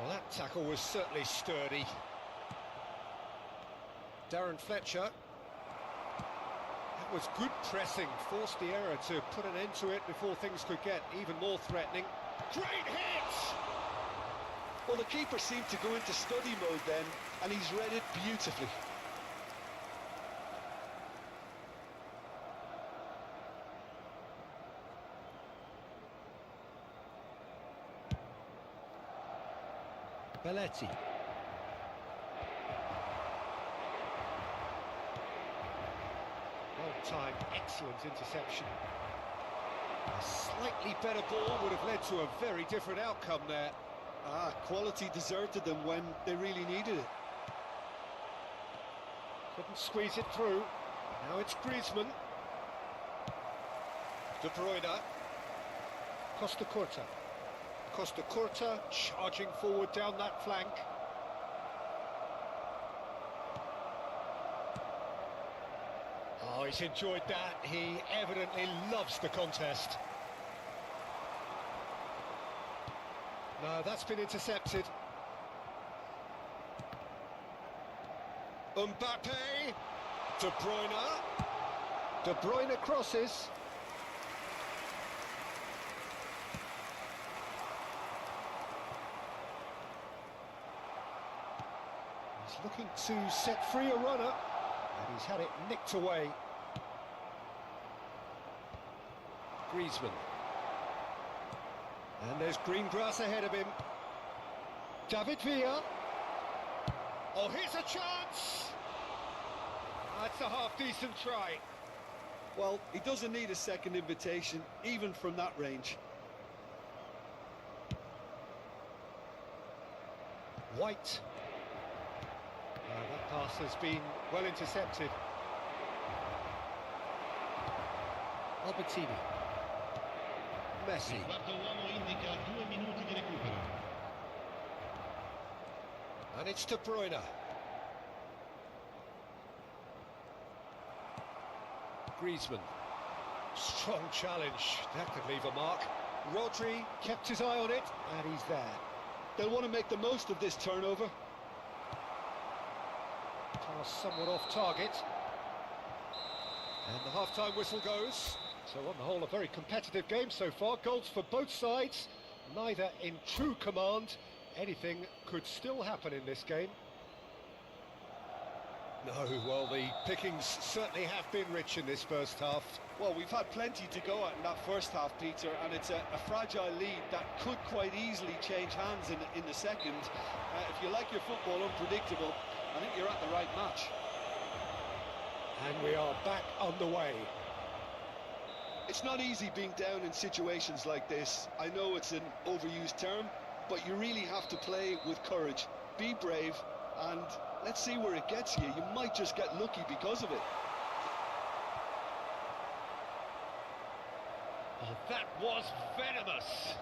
Well, that tackle was certainly sturdy. Darren Fletcher. That was good pressing, forced the error to put an end to it before things could get even more threatening. Great hit! Well, the keeper seemed to go into study mode then, and he's read it beautifully. Belletti. Well-timed, excellent interception. A slightly better ball would have led to a very different outcome there. Quality deserted them when they really needed it. Couldn't squeeze it through. Now it's Griezmann. De Bruyne. Costa Curta. Costa Curta charging forward down that flank. Oh, he's enjoyed that. He evidently loves the contest. No, that's been intercepted. Mbappe. De Bruyne. De Bruyne crosses. He's looking to set free a runner, and he's had it nicked away. Griezmann. And there's green grass ahead of him. David Villa. Oh, here's a chance! That's a half-decent try. Well, he doesn't need a second invitation, even from that range. White. That pass has been well intercepted. Albertini. Messi. Il quarto uomo indica 2 minuti di recupero. And it's De Bruyne. Griezmann. Strong challenge. That could leave a mark. Rodri kept his eye on it, and he's there. They'll want to make the most of this turnover. Pass somewhat off target. And the half-time whistle goes. So on the whole, a very competitive game so far. Goals for both sides, neither in true command. Anything could still happen in this game. No, well, the pickings certainly have been rich in this first half. Well, we've had plenty to go at in that first half, Peter, and it's a fragile lead that could quite easily change hands in the second. If you like your football unpredictable, I think you're at the right match. And we are back underway. It's not easy being down in situations like this. I know it's an overused term, but you really have to play with courage. Be brave, and let's see where it gets you. You might just get lucky because of it. Oh, that was venomous.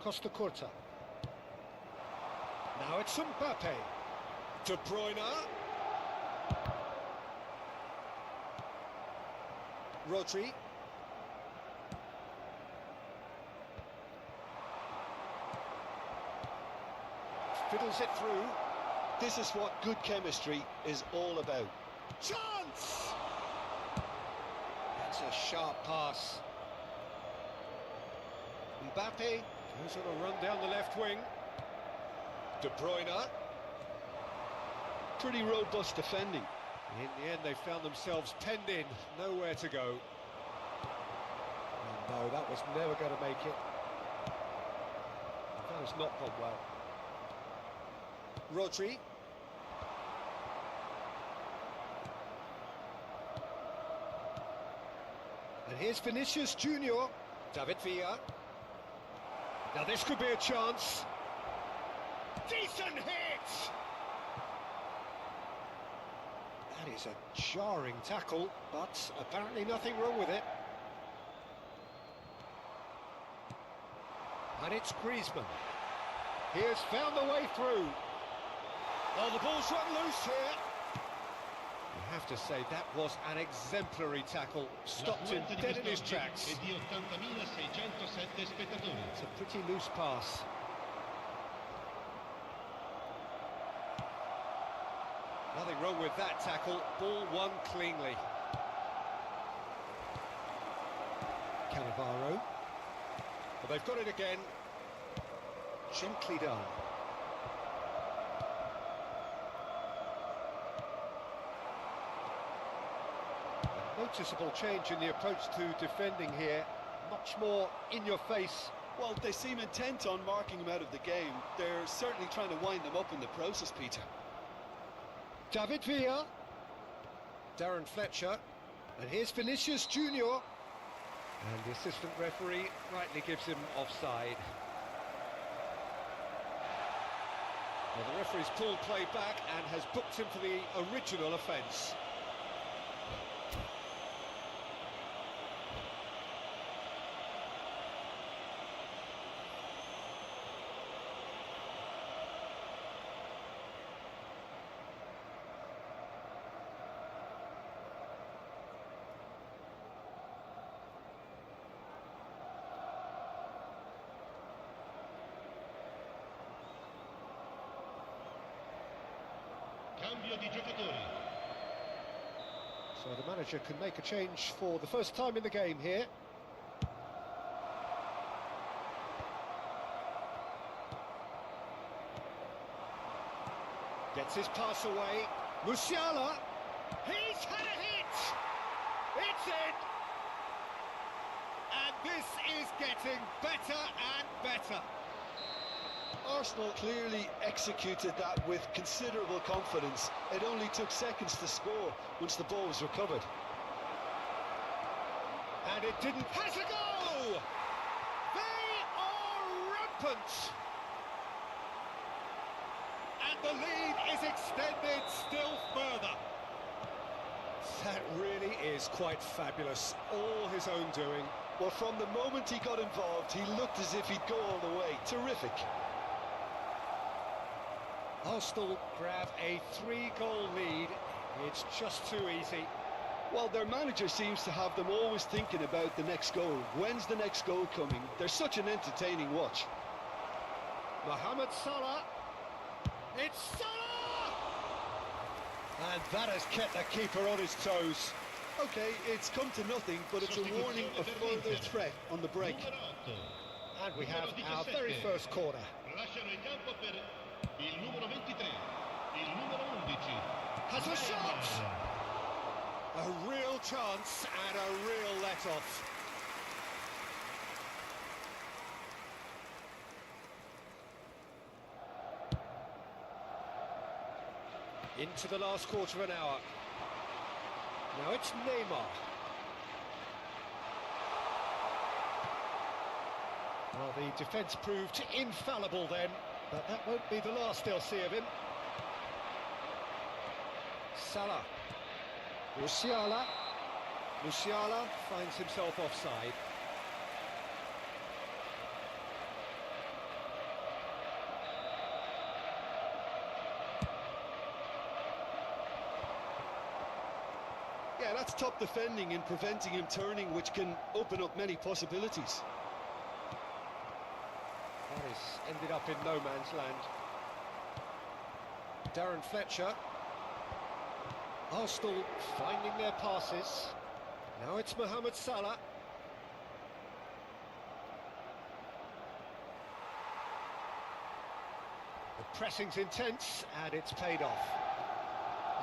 Costa Curta. Now it's Mbappe. De Bruyne. Rodri. Fiddles it through. This is what good chemistry is all about. Chance! That's a sharp pass. Mbappe goes on a run down the left wing. De Bruyne. Pretty robust defending. In the end, they found themselves penned in, nowhere to go. Oh, no, that was never going to make it. That has not gone well. Rodri. And here's Vinicius Junior. David Villa. Now this could be a chance. Decent hit! That is a jarring tackle, but apparently nothing wrong with it. And it's Griezmann. He has found the way through. Oh, the ball's run loose here. You have to say that was an exemplary tackle. Stopped him dead in his tracks. È di 80.607 spettatori. It's a pretty loose pass. Nothing wrong with that tackle. Ball won cleanly. Cannavaro. Well, they've got it again. Gently done. A noticeable change in the approach to defending here. Much more in your face. Well, they seem intent on marking him out of the game. They're certainly trying to wind them up in the process, Peter. David Villa. Darren Fletcher. And here's Vinicius Junior. And the assistant referee rightly gives him offside. Well, the referee's pulled play back and has booked him for the original offence. Cambio di giocatori. So the manager can make a change for the first time in the game here. Gets his pass away. Musiala. He's had a hit! It's in! And this is getting better and better. Arsenal clearly executed that with considerable confidence. It only took seconds to score once the ball was recovered. And it didn't... Has a go! They are rampant! And the lead is extended still further. That really is quite fabulous. All his own doing. Well, from the moment he got involved, he looked as if he'd go all the way. Terrific. Arsenal grab a 3-goal lead. It's just too easy. Well, their manager seems to have them always thinking about the next goal. When's the next goal coming? They're such an entertaining watch. Mohamed Salah. It's Salah! And that has kept the keeper on his toes. Okay, it's come to nothing, but it's a warning of further threat on the break. And we have our very first corner. Lasciano il campo per il numero 23, il numero 11. Has a shot! A real chance and a real let-off. Into the last quarter of an hour. Now it's Neymar. Well, the defence proved infallible then, but that won't be the last they'll see of him. Salah. Musiala. Musiala finds himself offside. Yeah, that's top defending and preventing him turning, which can open up many possibilities. That has ended up in no man's land. Darren Fletcher. Arsenal finding their passes. Now it's Mohamed Salah. The pressing's intense and it's paid off.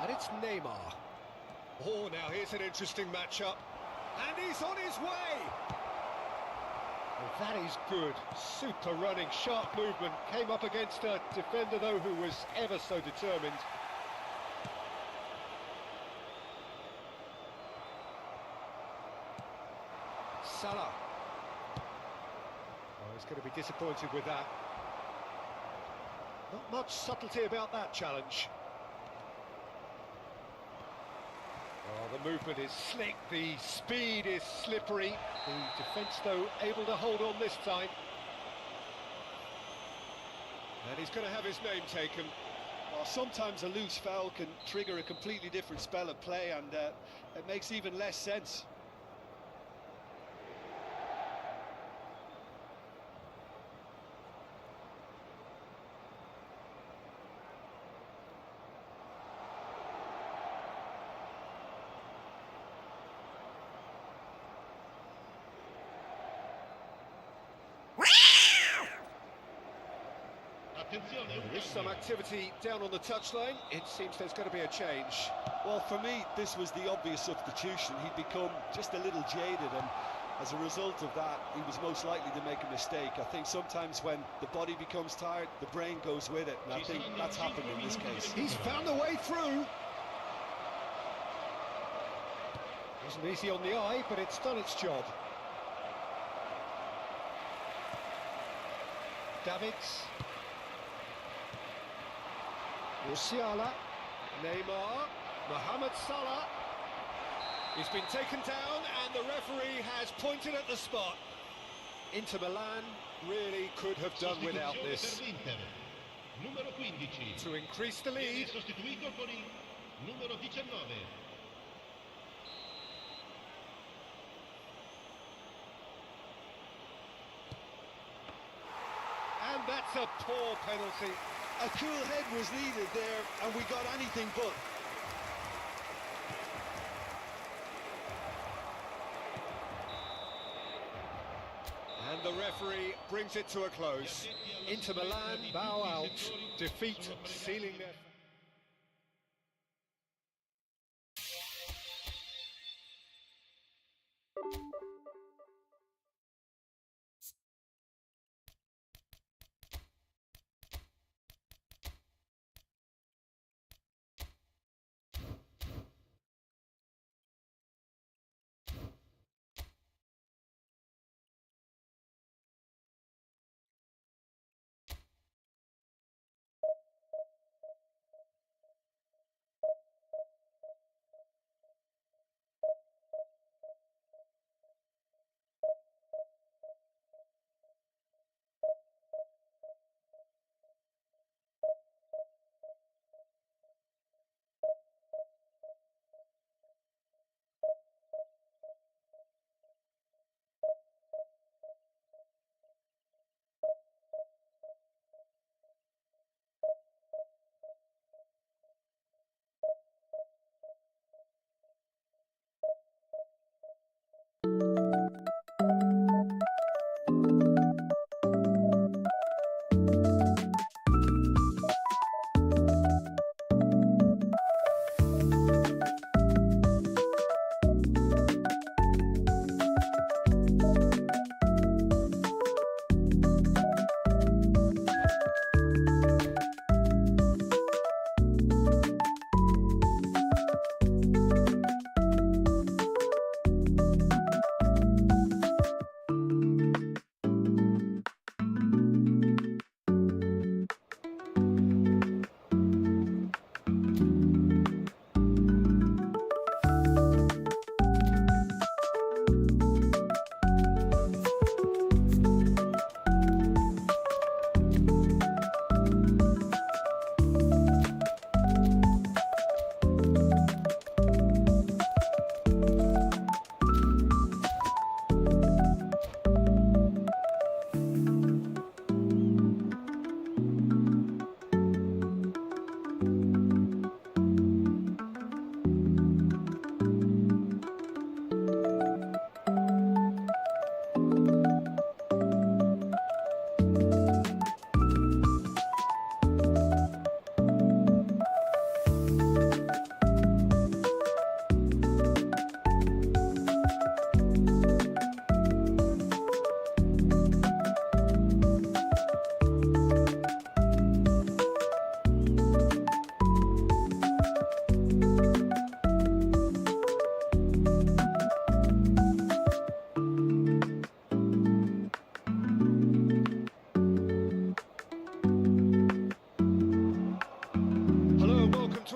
And it's Neymar. Oh, now here's an interesting matchup. And he's on his way! Well, that is good. Super running, sharp movement. Came up against a defender, though, who was ever so determined. Salah. Oh, he's going to be disappointed with that. Not much subtlety about that challenge. Oh, the movement is slick, the speed is slippery. The defence, though, able to hold on this time. And he's going to have his name taken. Well, sometimes a loose foul can trigger a completely different spell of play, and it makes even less sense. There is some activity down on the touchline. It seems there's going to be a change. Well, for me, this was the obvious substitution. He'd become just a little jaded, and as a result of that, he was most likely to make a mistake. I think sometimes when the body becomes tired, the brain goes with it, and I think that's happened in this case. He's found a way through. Wasn't easy on the eye, but it's done its job. Davids. Musiala, Neymar, Mohamed Salah. He's been taken down and the referee has pointed at the spot. Inter Milan really could have done without this. Per l'Inter, numero 15. To increase the Viene lead. sostituito con il numero 19. And that's a poor penalty. A cool head was needed there, and we got anything but. And the referee brings it to a close. Inter Milan bow out, defeat sealing their...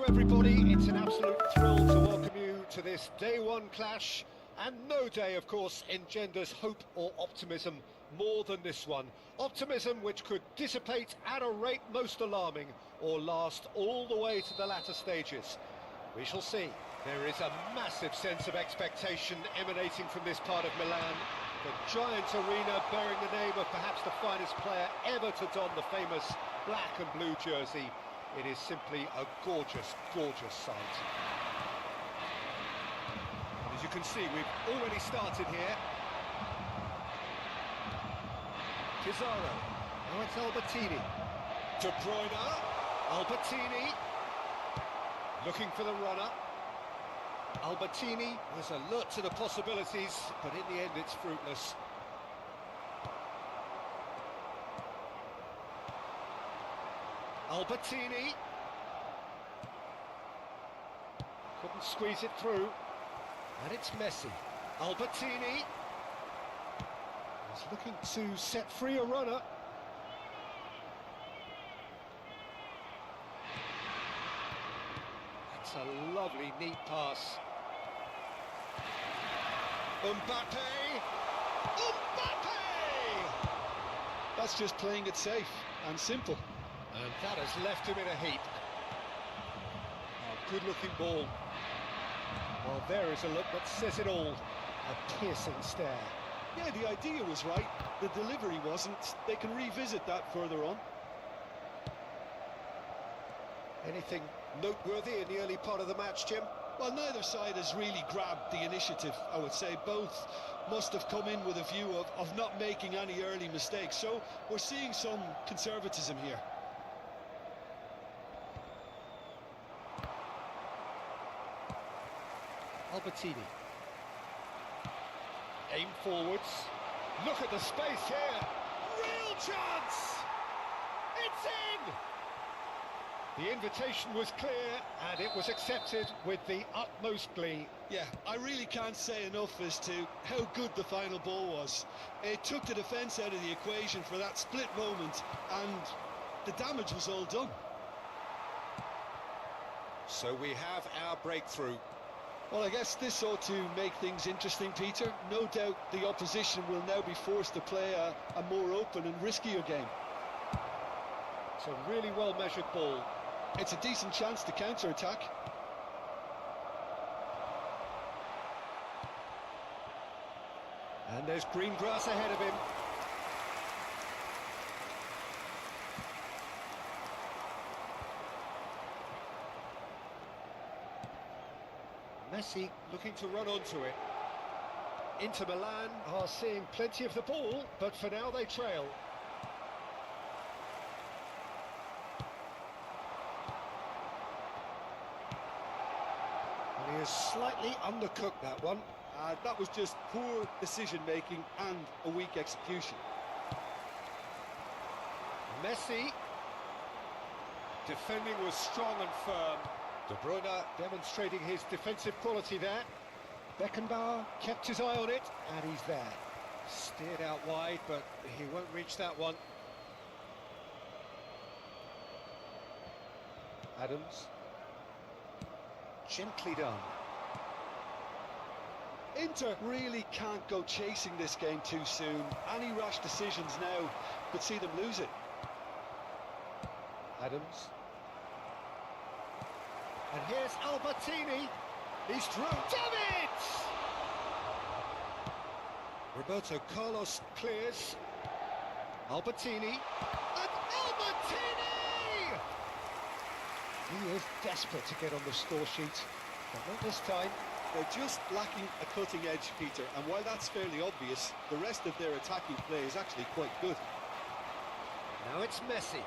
Everybody, it's an absolute thrill to welcome you to this day one clash, and no day, of course, engenders hope or optimism more than this one. Optimism which could dissipate at a rate most alarming or last all the way to the latter stages. We shall see. There is a massive sense of expectation emanating from this part of Milan. The giant arena bearing the name of perhaps the finest player ever to don the famous black and blue jersey. It is simply a gorgeous, gorgeous sight. And as you can see, we've already started here. Pizarro, now it's Albertini. De Bruyne, Albertini, looking for the runner. Albertini was alert to the possibilities, but in the end it's fruitless. Albertini couldn't squeeze it through, and it's Messi. Albertini is looking to set free a runner. a lovely, neat pass. Mbappe! Mbappe! That's just playing it safe and simple. And that has left him in a heap. A good-looking ball. Well, there is a look that says it all. A piercing stare. Yeah, the idea was right. The delivery wasn't. They can revisit that further on. Anything noteworthy in the early part of the match, Jim? Well, neither side has really grabbed the initiative, I would say. Both must have come in with a view of not making any early mistakes. So we're seeing some conservatism here. Albertini. Aim forwards. Look at the space here. Real chance! It's in! The invitation was clear and it was accepted with the utmost glee. Yeah, I really can't say enough as to how good the final ball was. It took the defence out of the equation for that split moment and the damage was all done. So we have our breakthrough. Well, I guess this ought to make things interesting, Peter. No doubt the opposition will now be forced to play a more open and riskier game. It's a really well-measured ball. It's a decent chance to counter-attack. And there's green grass ahead of him. Messi looking to run onto it. Inter Milan are seeing plenty of the ball, but for now they trail. And he has slightly undercooked that one. That was just poor decision-making and a weak execution. Messi. Defending was strong and firm. De Bruyne demonstrating his defensive quality there. Beckenbauer kept his eye on it, and he's there. Steered out wide, but he won't reach that one. Adams. Gently done. Inter really can't go chasing this game too soon. Any rash decisions now could see them lose it. Adams. And here's Albertini. He's through. Damn it! Roberto Carlos clears. Albertini. And Albertini! He is desperate to get on the score sheet, but not this time. They're just lacking a cutting edge, Peter, and while that's fairly obvious, the rest of their attacking play is actually quite good. Now it's Messi.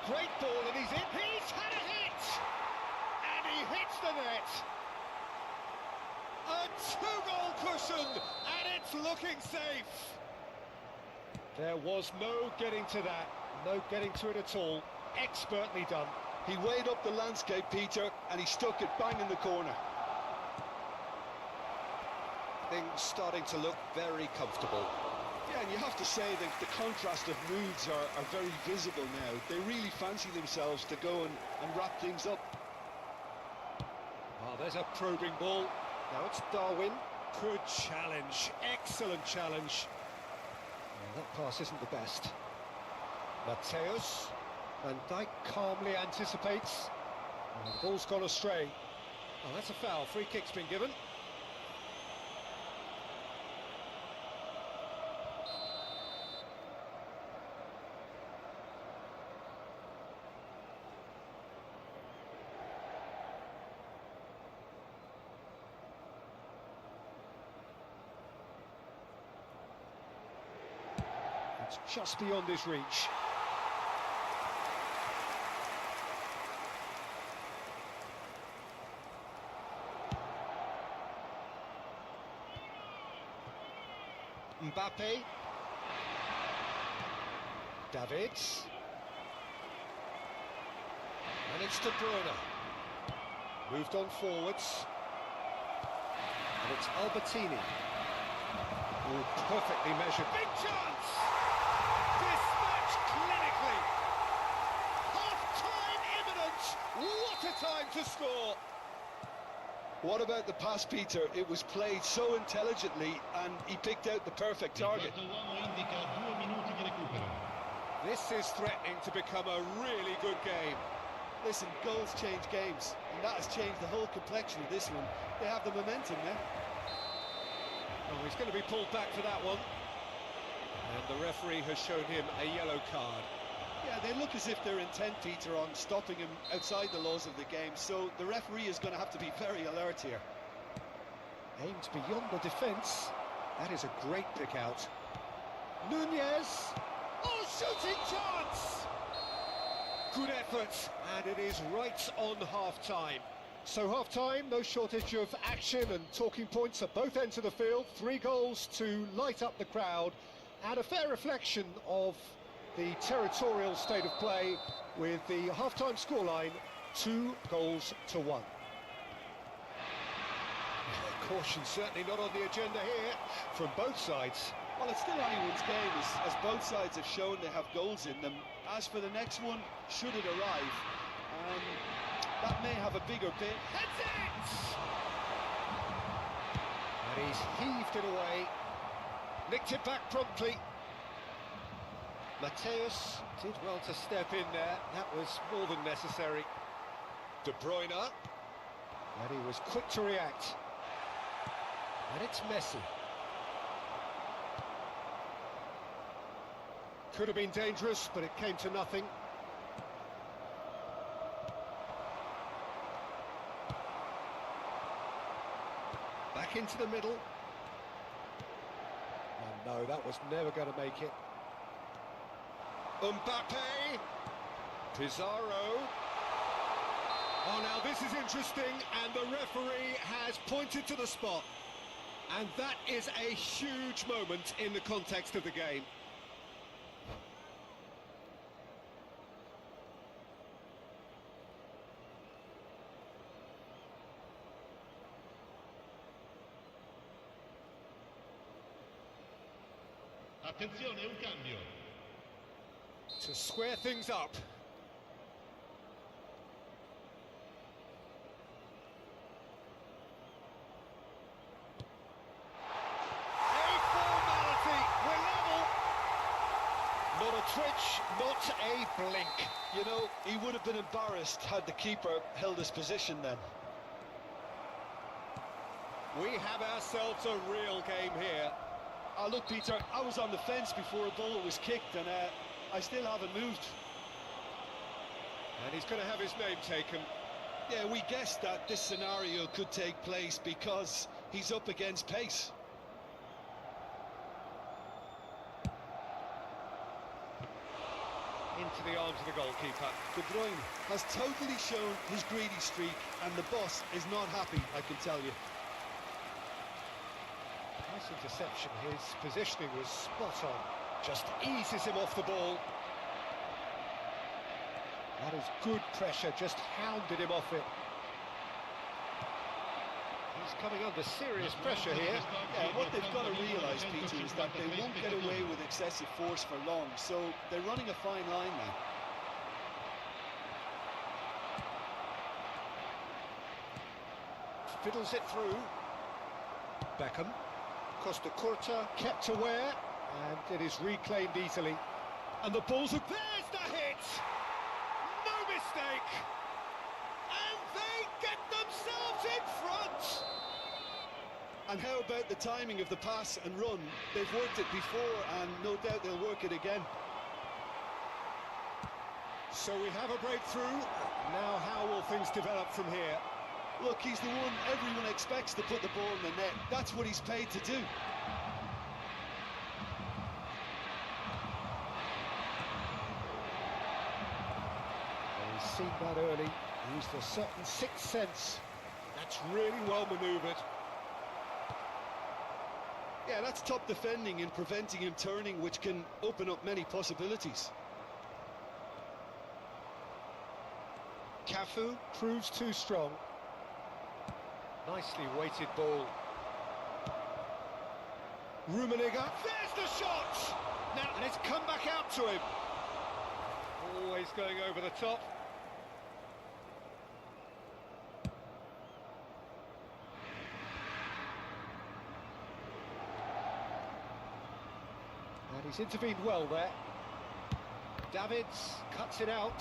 Great ball, and he's in. He's had a hit! And he hits the net. A two-goal cushion, and it's looking safe. There was no getting to that. No getting to it at all. Expertly done. He weighed up the landscape, Peter, and he stuck it bang in the corner. Things starting to look very comfortable. Yeah, and you have to say that the contrast of moods are very visible now. They really fancy themselves to go and wrap things up. Oh, there's a probing ball. Now it's Darwin. Good challenge. Excellent challenge. Well, that pass isn't the best. Mateus. Van Dijk calmly anticipates. And the ball's gone astray. Oh, that's a foul. Free kick's been given. It's just beyond his reach. Mbappe. Davids. And it's De Bruyne. Moved on forwards. And it's Albertini. Oh, perfectly measured. Big chance! Dispatched clinically. Half-time imminent. What a time to score. What about the pass, Peter? It was played so intelligently and he picked out the perfect target. Il quarto uomo indica 2 minuti di recupero. This is threatening to become a really good game. Listen, goals change games, and that has changed the whole complexion of this one. They have the momentum now. Oh, he's going to be pulled back for that one. And the referee has shown him a yellow card. Yeah, they look as if they're intent, Peter, on stopping him outside the laws of the game, so the referee is going to have to be very alert here. Aims beyond the defence. That is a great pick out. Nunez! Oh, shooting chance! Good effort, and it is right on half-time. So half-time, no shortage of action and talking points at both ends of the field. 3 goals to light up the crowd, and a fair reflection of the territorial state of play with the half-time scoreline 2-1. Caution certainly not on the agenda here from both sides. Well, it's still anyone's game, as both sides have shown they have goals in them. As for the next one, should it arrive, that may have a bigger bit. That's it! And he's heaved it away. Nicked it back promptly. Mateus did well to step in there. That was more than necessary. De Bruyne. And he was quick to react. And it's Messi. Could have been dangerous, but it came to nothing. Back into the middle. Oh no, that was never going to make it. Mbappe. Pizarro. Oh, now this is interesting, and the referee has pointed to the spot. And that is a huge moment in the context of the game. Attenzione, un cambio. To square things up. A formality, we're level. Not a twitch, not a blink. You know, he would have been embarrassed had the keeper held his position then. We have ourselves a real game here. Look, Peter, I was on the fence before a ball was kicked, and I still haven't moved. And he's going to have his name taken. Yeah, we guessed that this scenario could take place because he's up against pace. Into the arms of the goalkeeper. De Bruyne has totally shown his greedy streak, and the boss is not happy, I can tell you. Nice interception. His positioning was spot on. Just eases him off the ball. That is good pressure, just hounded him off it. He's coming under serious pressure here. Yeah, what they've got to realise, Peter, is that they won't get away with excessive force for long, so they're running a fine line now. Fiddles it through. Beckham. Costa Curta kept aware, and it is reclaimed easily. And the ball's a... There's the hit! No mistake! And they get themselves in front! And how about the timing of the pass and run? They've worked it before, and no doubt they'll work it again. So we have a breakthrough. Now how will things develop from here? Look, he's the one everyone expects to put the ball in the net. That's what he's paid to do. He's seen that early. Used a certain sixth sense. That's really well manoeuvred. Yeah, that's top defending and preventing him turning, which can open up many possibilities. Cafu proves too strong. Nicely weighted ball. Rummenigge. There's the shot! Now, and it's come back out to him. Always going over the top. He's intervened well there. Davids cuts it out.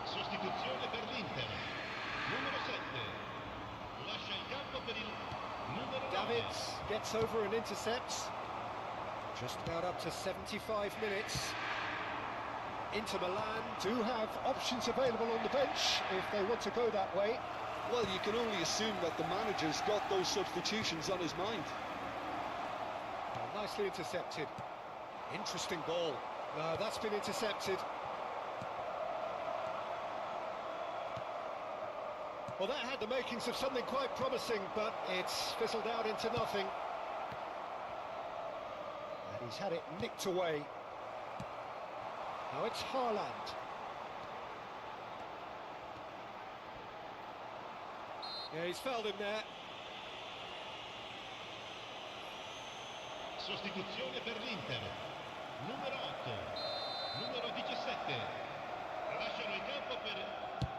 Sostituzione per l'Inter. Numero 7. Lascia il campo per il numero 9. Davids gets over and intercepts. Just about up to 75 minutes. Inter Milan do have options available on the bench if they want to go that way. Well, you can only assume that the manager's got those substitutions on his mind. Oh, nicely intercepted. Interesting ball. No, that's been intercepted. Well, that had the makings of something quite promising, but it's fizzled out into nothing. And he's had it nicked away. Now it's Haaland. Yeah, he's fouled him there. Sostituzione per l'Inter. Numero 8. Numero 17. Lasciano il campo per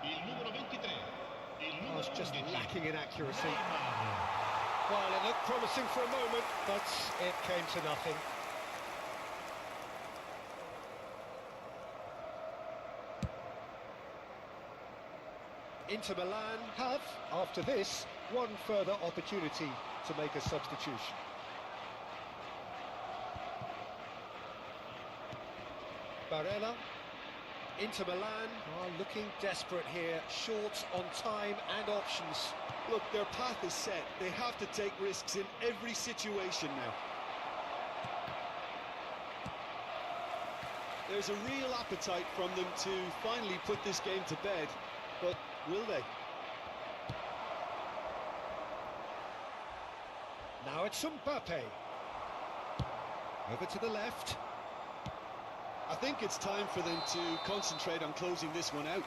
il numero 23. Il Oh, numero it's just 11. lacking in accuracy. Neymar. Well, it looked promising for a moment, but it came to nothing. Inter Milan have, after this, one further opportunity to make a substitution. Barella. Inter Milan are looking desperate here, short on time and options. Look, their path is set. They have to take risks in every situation now. There's a real appetite from them to finally put this game to bed, but will they? Now it's Mbappe. Over to the left. I think it's time for them to concentrate on closing this one out.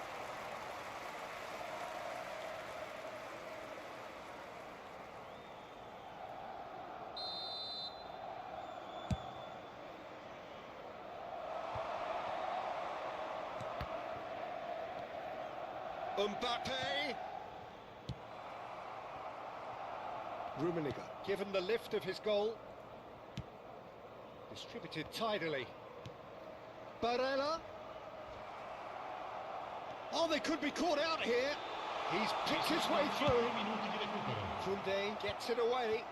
Mbappe! Rummenigge, given the lift of his goal. Distributed tidily. Barella. Oh, they could be caught out here. He's picked his way through. Minuti di recupero. Koundé gets it away.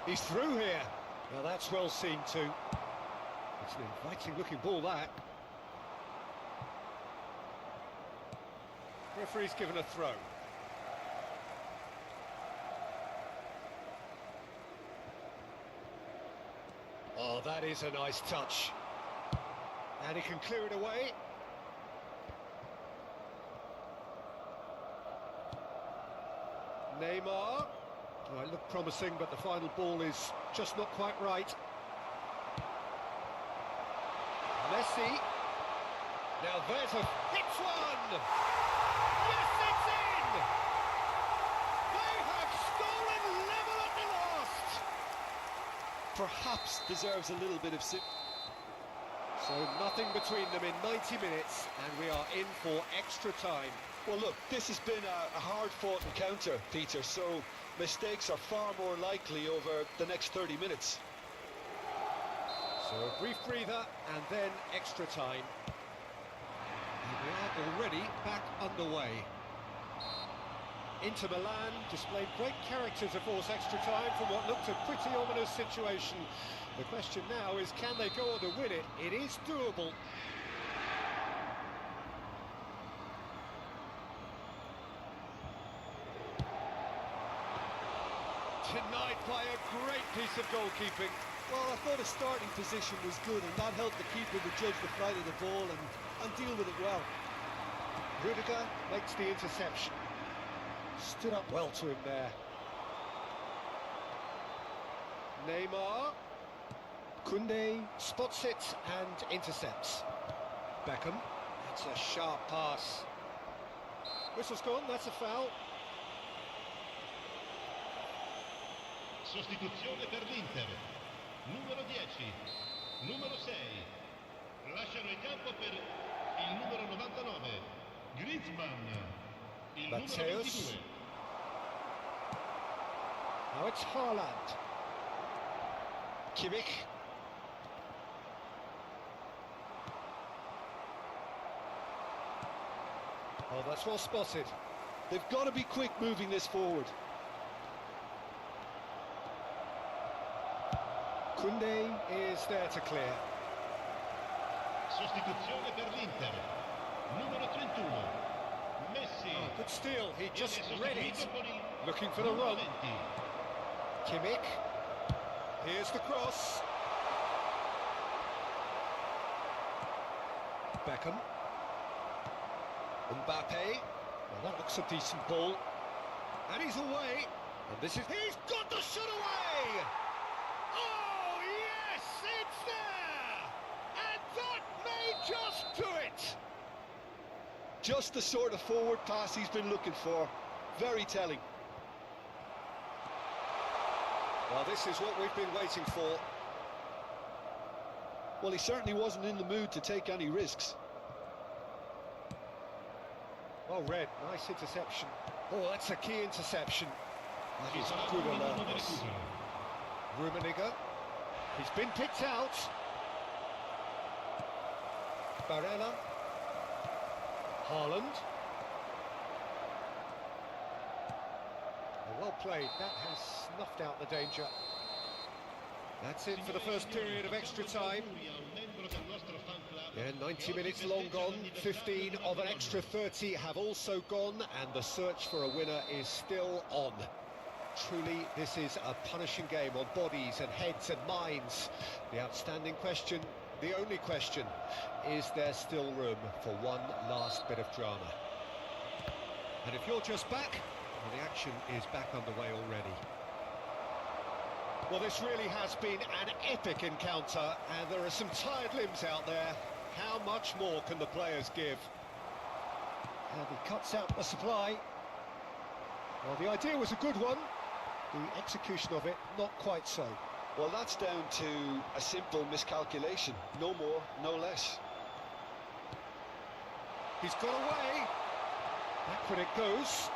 He's through here. Now that's well seen too. It's an inviting looking ball, that. Referee's given a throw. Oh, that is a nice touch. And he can clear it away. Neymar. Oh, it looked promising, but the final ball is just not quite right. Messi. Now there's a... Hits one! Yes, it's in! They have stolen level at the last! Perhaps deserves a little bit of... So nothing between them in 90 minutes, and we are in for extra time. Well, look, this has been a hard-fought encounter, Peter, so mistakes are far more likely over the next 30 minutes. So a brief breather, and then extra time. And we are already back underway. Inter Milan displayed great character to force extra time from what looked a pretty ominous situation. The question now is, can they go on to win it? It is doable. Denied by a great piece of goalkeeping. Well, I thought his starting position was good, and that helped the keeper to judge the flight of the ball and deal with it well. Rudiger makes the interception. Stood up well to him there. Neymar. Koundé spots it and intercepts. Beckham. That's a sharp pass. Whistle's gone, that's a foul. Sostituzione per l'Inter. Numero 10. Numero 6. Lasciano il campo per il numero 99. Griezmann. Il numero Matteus. 22. Now it's Haaland. Kimmich. Oh, that's well spotted. They've got to be quick moving this forward. Koundé is there to clear. Sostituzione per l'Inter. Numero 31. Messi. Oh, good steal, he just Viene read it. sostituito con il Looking for the numero run. 20. Kimmich. Here's the cross. Beckham. Mbappe. Well, that looks a decent ball. And he's away. And this is... He's got the shot away! Oh, yes! It's there! And that may just do it! Just the sort of forward pass he's been looking for. Very telling. Well, this is what we've been waiting for. Well, he certainly wasn't in the mood to take any risks. Well read, nice interception. Oh, that's a key interception. That is good alertness. Rummenigge. He's been picked out. Barella. Haaland. Well played, that has snuffed out the danger. That's it for the first period of extra time. Yeah, 90 minutes long gone, 15 of an extra 30 have also gone, and the search for a winner is still on. Truly, this is a punishing game on bodies and heads and minds. The outstanding question, the only question, is there still room for one last bit of drama? And if you're just back, well, the action is back underway already. Well, this really has been an epic encounter, and there are some tired limbs out there. How much more can the players give? And he cuts out the supply. Well, the idea was a good one. The execution of it, not quite so. Well, that's down to a simple miscalculation. No more, no less. He's got away. Back when it goes.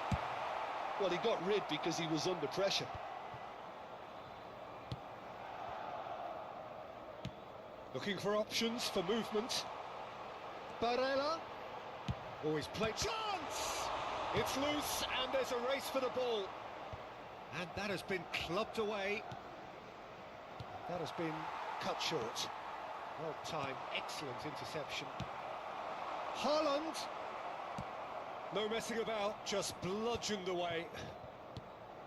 Well, he got rid because he was under pressure. Looking for options for movement. Barella. Oh, he's played. Chance! It's loose, and there's a race for the ball. And that has been clubbed away. That has been cut short. Well timed, excellent interception. Haaland. No messing about, just bludgeoned away.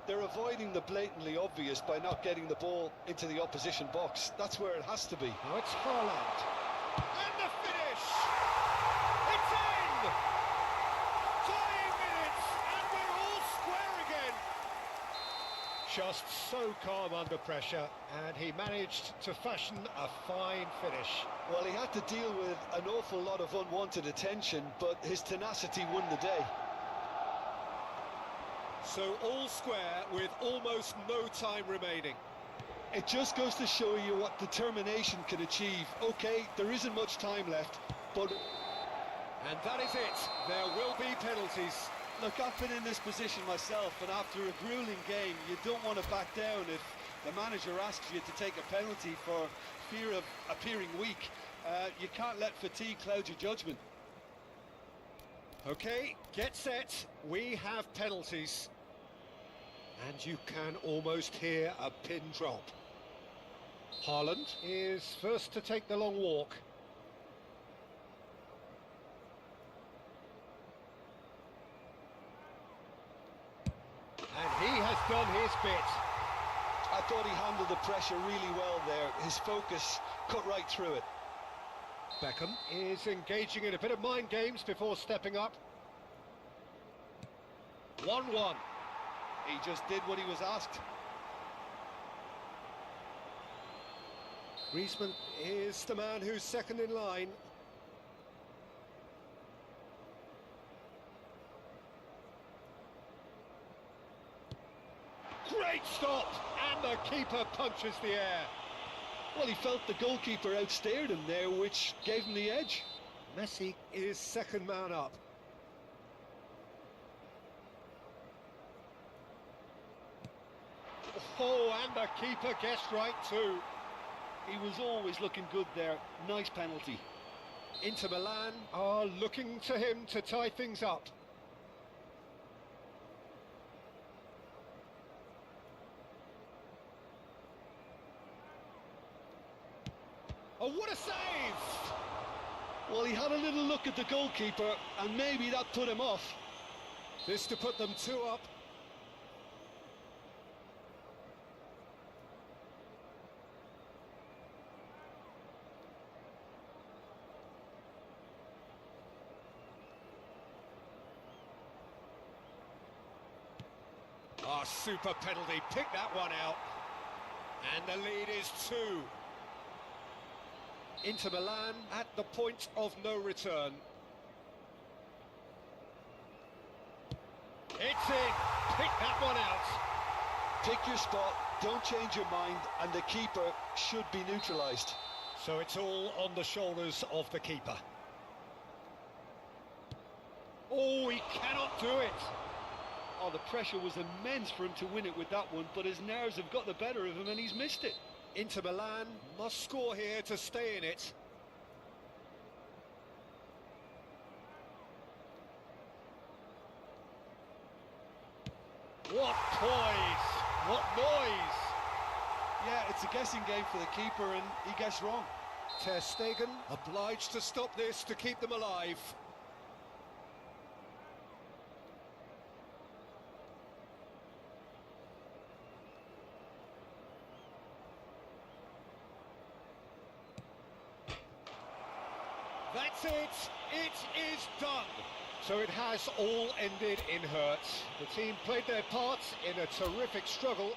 They're avoiding the blatantly obvious by not getting the ball into the opposition box. That's where it has to be. Now it's Haaland. And the finish! It's in! Dying minutes, and we're all square again. Just so calm under pressure, and he managed to fashion a fine finish. Well, he had to deal with an awful lot of unwanted attention, but his tenacity won the day. So all square with almost no time remaining. It just goes to show you what determination can achieve. Okay, there isn't much time left, but... And that is it. There will be penalties. Look, I've been in this position myself, and after a grueling game, you don't want to back down if the manager asks you to take a penalty for fear of appearing weak. You can't let fatigue cloud your judgment. Okay, get set. We have penalties. And you can almost hear a pin drop. Haaland is first to take the long walk. And he has done his bit. I thought he handled the pressure really well there. His focus cut right through it. Beckham is engaging in a bit of mind games before stepping up. 1-1. He just did what he was asked. Griezmann is the man who's second in line. Great stop! And the keeper punches the air. Well, he felt the goalkeeper outstared him there, which gave him the edge. Messi is second man up. Oh, and the keeper guessed right too. He was always looking good there. Nice penalty. Inter Milan are looking to him to tie things up. Oh, what a save! Well, he had a little look at the goalkeeper, and maybe that put him off. This to put them 2 up. Oh, super penalty, pick that one out. And the lead is 2. Inter Milan at the point of no return. It's in, pick that one out. Pick your spot, don't change your mind, and the keeper should be neutralised. So it's all on the shoulders of the keeper. Oh, he cannot do it. Oh, the pressure was immense for him to win it with that one, but his nerves have got the better of him and he's missed it. Inter Milan must score here to stay in it. What poise! What noise! Yeah, it's a guessing game for the keeper and he guessed wrong. Ter Stegen obliged to stop this to keep them alive. That's it! It is done! So it has all ended in hurt. The team played their part in a terrific struggle.